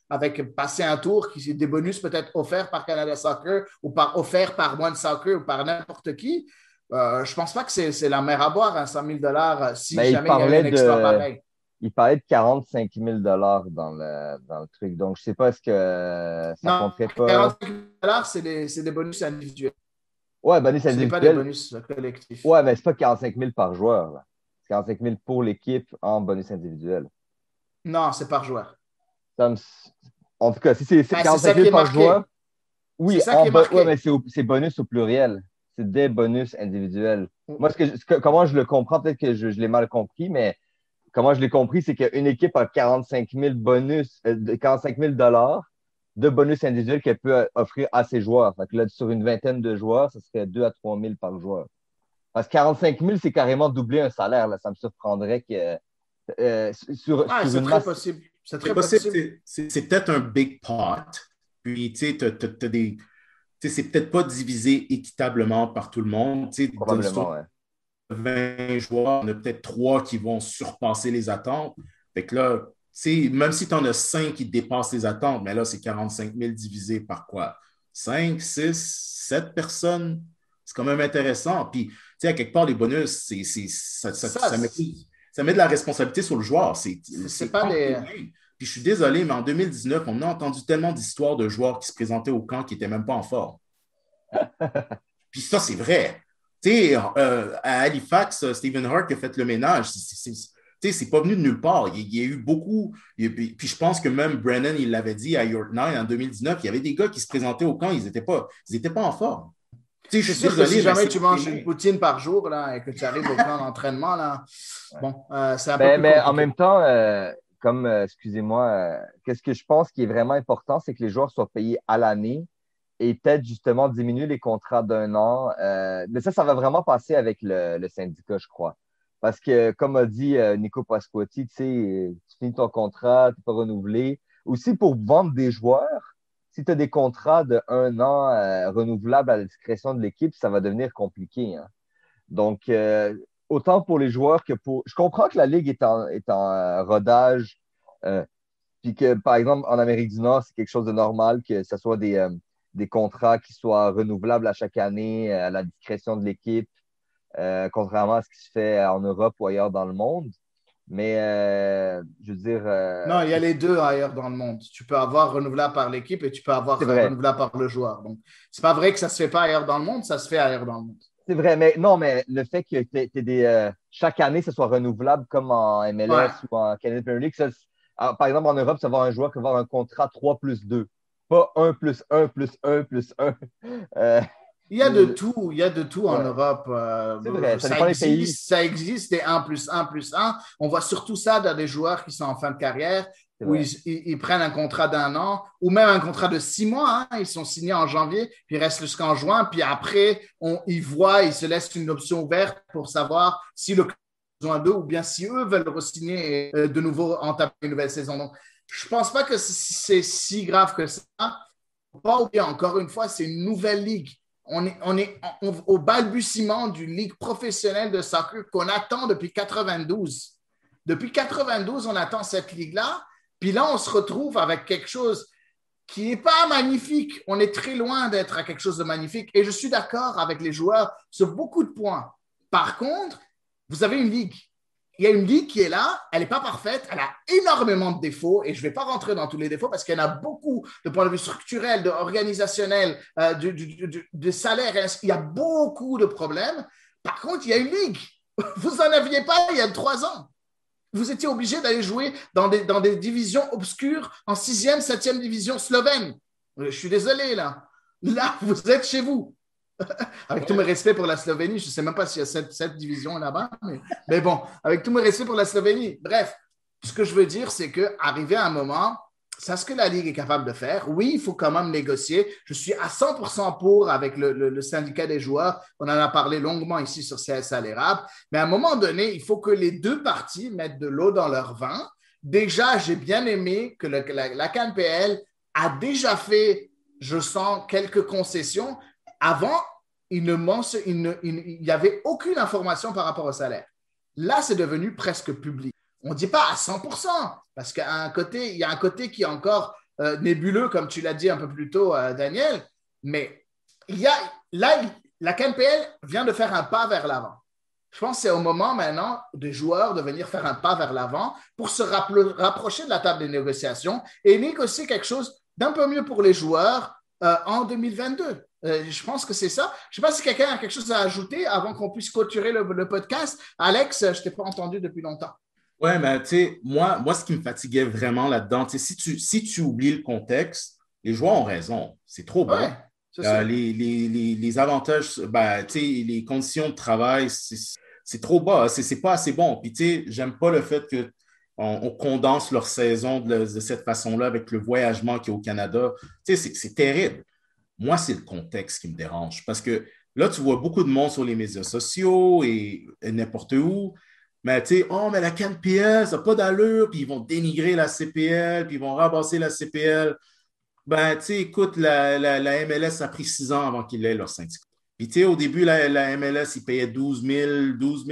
avec passer un tour, qui des bonus peut-être offerts par Canada Soccer ou offerts par One Soccer ou par n'importe qui. Je ne pense pas que c'est la mer à boire, hein, 100 000 si mais jamais il y avait un exploit pareil. Il parlait de 45 000 dans le truc. Donc, je ne sais pas, est-ce que ça compterait pas. 45 000 c'est des bonus individuels. Ouais, bonus individuels. Ce n'est pas des bonus collectifs. Ouais, mais ce n'est pas 45 000 par joueur. Là. C'est 45 000 pour l'équipe en bonus individuel. Non, c'est par joueur. En tout cas, si c'est 45 000 par joueur, oui, ouais, mais c'est bonus au pluriel. C'est des bonus individuels. Moi, comment je le comprends, peut-être que je l'ai mal compris, mais comment je l'ai compris, c'est qu'une équipe a 45 000 de bonus individuels qu'elle peut offrir à ses joueurs. Fait que là, sur une vingtaine de joueurs, ce serait 2 à 3 000 par joueur. Parce que 45 000, c'est carrément doubler un salaire. Là. Ça me surprendrait que sur c'est une très possible. C'est très possible. C'est peut-être un big pot. Puis, tu sais, tu as des... c'est peut-être pas divisé équitablement par tout le monde. Probablement, ouais. 20 joueurs, on a peut-être 3 qui vont surpasser les attentes. Fait que là, même si tu en as 5 qui dépassent les attentes, mais là, c'est 45 000 divisé par quoi? 5, 6, 7 personnes? C'est quand même intéressant. Puis, à quelque part, les bonus, ça met de la responsabilité sur le joueur. C'est pas des... Puis je suis désolé, mais en 2019, on a entendu tellement d'histoires de joueurs qui se présentaient au camp qui n'étaient même pas en forme. Puis ça, c'est vrai. Tu sais, à Halifax, Stephen Hart a fait le ménage. C'est pas venu de nulle part. Il y a eu beaucoup. Puis je pense que même Brennan, il l'avait dit à York Nine en 2019, il y avait des gars qui se présentaient au camp, ils n'étaient pas en forme. Je suis sûr que si jamais tu manges une poutine par jour là, et que tu arrives au camp d'entraînement, là, bon, c'est un peu plus mais en même temps, excusez-moi, qu'est-ce que je pense qui est vraiment important, c'est que les joueurs soient payés à l'année et peut-être justement diminuer les contrats d'1 an. Mais ça va vraiment passer avec le syndicat, je crois. Parce que, comme a dit Nico Pasquotti, tu finis ton contrat, tu n'es pas renouvelé. Aussi, pour vendre des joueurs, si tu as des contrats de 1 an renouvelables à la discrétion de l'équipe, ça va devenir compliqué. Hein. Donc, autant pour les joueurs que pour... Je comprends que la Ligue est en rodage, puis que, par exemple, en Amérique du Nord, c'est quelque chose de normal que ce soit des contrats qui soient renouvelables à chaque année à la discrétion de l'équipe, contrairement à ce qui se fait en Europe ou ailleurs dans le monde. Mais, je veux dire... Non, il y a les deux ailleurs dans le monde. Tu peux avoir renouvelable par l'équipe et tu peux avoir renouvelable par le joueur. Donc, c'est pas vrai que ça se fait pas ailleurs dans le monde, ça se fait ailleurs dans le monde. C'est vrai, mais non, mais le fait que chaque année, ce soit renouvelable comme en MLS ou en Canadian Premier League, par exemple, en Europe, ça va avoir un joueur qui va avoir un contrat 3+2, pas 1+1+1+1. Il y a de tout en Europe. C'est vrai, ça dépend des pays. Ça existe des 1+1+1. On voit surtout ça dans des joueurs qui sont en fin de carrière, où ils prennent un contrat d'1 an ou même un contrat de 6 mois. Hein. Ils sont signés en janvier, puis ils restent jusqu'en juin. Puis après, ils se laissent une option ouverte pour savoir si le club a besoin d'eux ou bien si eux veulent re-signer et de nouveau entamer une nouvelle saison. Donc, je ne pense pas que c'est si grave que ça. pas oublier, encore une fois, c'est une nouvelle ligue. On est au balbutiement d'une ligue professionnelle de soccer qu'on attend depuis 92. Depuis 92, on attend cette ligue-là. Puis là, on se retrouve avec quelque chose qui n'est pas magnifique. On est très loin d'être à quelque chose de magnifique. Et je suis d'accord avec les joueurs sur beaucoup de points. Par contre, vous avez une ligue. Il y a une ligue qui est là, elle n'est pas parfaite, elle a énormément de défauts et je ne vais pas rentrer dans tous les défauts parce qu'il y en a beaucoup de point de vue structurel, de organisationnel, de salaire. Il y a beaucoup de problèmes. Par contre, il y a une ligue. Vous n'en aviez pas il y a 3 ans. Vous étiez obligé d'aller jouer dans des divisions obscures en 6e, 7e division slovène. Je suis désolé, là. Là, vous êtes chez vous. Avec tout mes respects pour la Slovénie, je ne sais même pas s'il y a cette division là-bas, mais bon, avec tout mes respects pour la Slovénie. Bref, ce que je veux dire, c'est qu'arriver à un moment, c'est ce que la Ligue est capable de faire. Oui, il faut quand même négocier. Je suis à 100% pour avec le syndicat des joueurs. On en a parlé longuement ici sur CSA l'érable. Mais à un moment donné, il faut que les deux parties mettent de l'eau dans leur vin. Déjà, j'ai bien aimé que la CANPL a déjà fait, je sens, quelques concessions. Avant, il n'y avait aucune information par rapport au salaire. Là, c'est devenu presque public. On ne dit pas à 100%, parce qu'il y a un côté qui est encore nébuleux, comme tu l'as dit un peu plus tôt, Daniel, mais là, la CNPL vient de faire un pas vers l'avant. Je pense que c'est au moment maintenant des joueurs de venir faire un pas vers l'avant pour se rapprocher de la table des négociations et négocier quelque chose d'un peu mieux pour les joueurs en 2022. Je pense que c'est ça. Je ne sais pas si quelqu'un a quelque chose à ajouter avant qu'on puisse clôturer le podcast. Alex, je ne t'ai pas entendu depuis longtemps. Ouais, mais tu sais, moi, ce qui me fatiguait vraiment là-dedans, si tu oublies le contexte, les joueurs ont raison. C'est trop bon. Ouais, les avantages, les conditions de travail, c'est trop bas. C'est pas assez bon. Puis, tu sais, j'aime pas le fait qu'on condense leur saison de cette façon-là avec le voyagement qu'il y a au Canada. Tu sais, c'est terrible. Moi, c'est le contexte qui me dérange parce que là, tu vois beaucoup de monde sur les médias sociaux et n'importe où. Mais tu sais, mais la CANPL, ça n'a pas d'allure, puis ils vont dénigrer la CPL, puis ils vont rabasser la CPL. Ben, tu sais, écoute, la MLS a pris 6 ans avant qu'ils aient leur syndicat. Puis, tu sais, au début, la MLS, ils payaient 12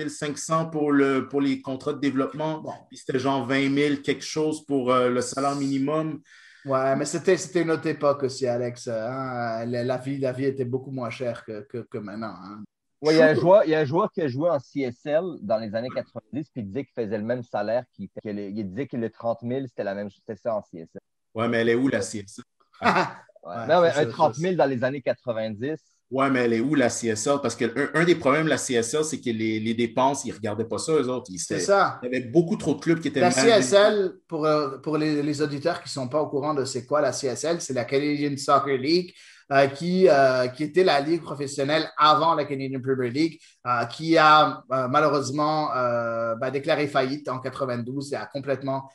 500 pour les contrats de développement. Bon. Puis c'était genre 20 000 quelque chose pour le salaire minimum. Ouais, mais c'était une autre époque aussi, Alex. Hein? La vie était beaucoup moins chère que maintenant. Hein? Oui, il y a un joueur qui a joué en CSL dans les années 90 puis il disait qu'il faisait le même salaire. Il disait que le 30 000, c'était la même chose, c'était ça en CSL. Ouais, mais elle est où la CSL? Ouais, non, mais un 30 000 dans les années 90. Ouais, mais elle est où la CSL? Parce qu'un des problèmes de la CSL, c'est que les dépenses, ils ne regardaient pas ça, eux autres. C'est ça. Il y avait beaucoup trop de clubs qui étaient la CSL, pour les auditeurs qui ne sont pas au courant de c'est quoi la CSL, c'est la Canadian Soccer League. Qui était la ligue professionnelle avant la Canadian Premier League, qui a malheureusement déclaré faillite en 92 et a complètement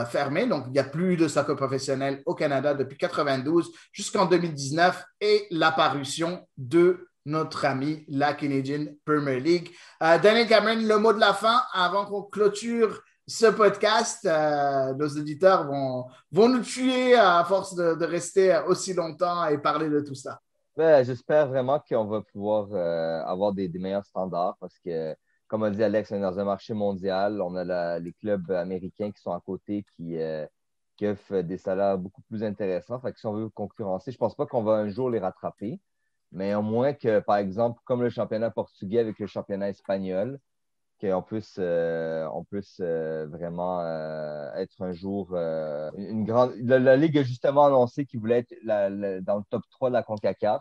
fermé. Donc, il n'y a plus de soccer professionnel au Canada depuis 92 jusqu'en 2019 et l'apparition de notre ami, la Canadian Premier League. Daniel Cameron, le mot de la fin avant qu'on clôture ce podcast. Nos auditeurs vont nous tuer à force de rester aussi longtemps et parler de tout ça. Ben, j'espère vraiment qu'on va pouvoir avoir des meilleurs standards parce que, comme a dit Alex, on est dans un marché mondial. On a les clubs américains qui sont à côté qui offrent des salaires beaucoup plus intéressants. Fait que si on veut concurrencer, je ne pense pas qu'on va un jour les rattraper. Mais au moins que, par exemple, comme le championnat portugais avec le championnat espagnol, qu'on puisse vraiment être un jour une grande... La Ligue a justement annoncé qu'il voulait être dans le top 3 de la CONCACAF.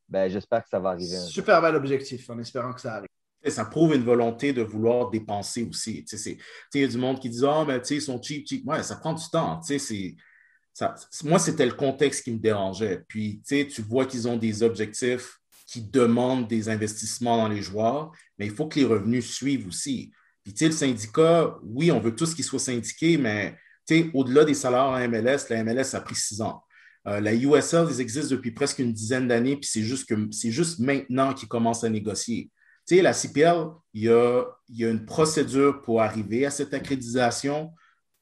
Ben, j'espère que ça va arriver. Super bel objectif, en espérant que ça arrive. Et ça prouve une volonté de vouloir dépenser aussi. Il y a du monde qui dit « mais ils sont cheap. » Ouais, ça prend du temps. Moi, c'était le contexte qui me dérangeait. Puis, tu vois qu'ils ont des objectifs qui demandent des investissements dans les joueurs, mais il faut que les revenus suivent aussi. Puis, le syndicat, oui, on veut tous qu'ils soient syndiqués, mais au-delà des salaires en MLS, la MLS a pris 6 ans. La USL, ils existent depuis presque une dizaine d'années, puis c'est juste maintenant qu'ils commencent à négocier. La CPL, il y a une procédure pour arriver à cette accréditation.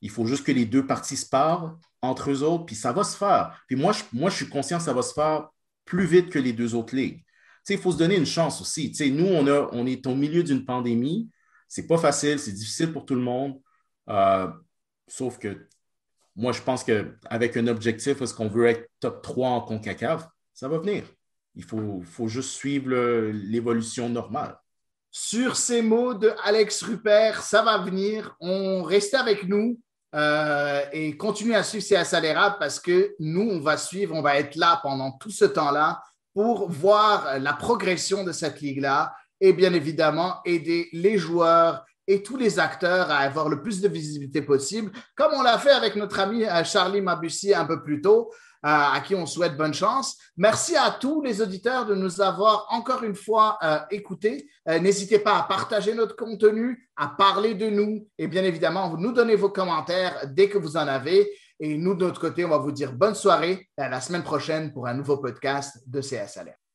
Il faut juste que les deux parties se parlent entre eux autres, puis ça va se faire. Puis moi, je suis conscient que ça va se faire plus vite que les deux autres ligues. Il faut se donner une chance aussi. Nous, on est au milieu d'une pandémie. C'est pas facile, c'est difficile pour tout le monde. Sauf que moi, je pense qu'avec un objectif, est-ce qu'on veut être top 3 en CONCACAF, ça va venir. Il faut juste suivre l'évolution normale. Sur ces mots de Alex Rupert, ça va venir. On reste avec nous et continue à suivre CS à l'érable parce que nous, on va être là pendant tout ce temps-là pour voir la progression de cette ligue-là et bien évidemment aider les joueurs et tous les acteurs à avoir le plus de visibilité possible, comme on l'a fait avec notre ami Charlie Mabussi un peu plus tôt, à qui on souhaite bonne chance. Merci à tous les auditeurs de nous avoir encore une fois écoutés. N'hésitez pas à partager notre contenu, à parler de nous et bien évidemment, vous nous donnez vos commentaires dès que vous en avez. Et nous, de notre côté, on va vous dire bonne soirée et à la semaine prochaine pour un nouveau podcast de CS Alert.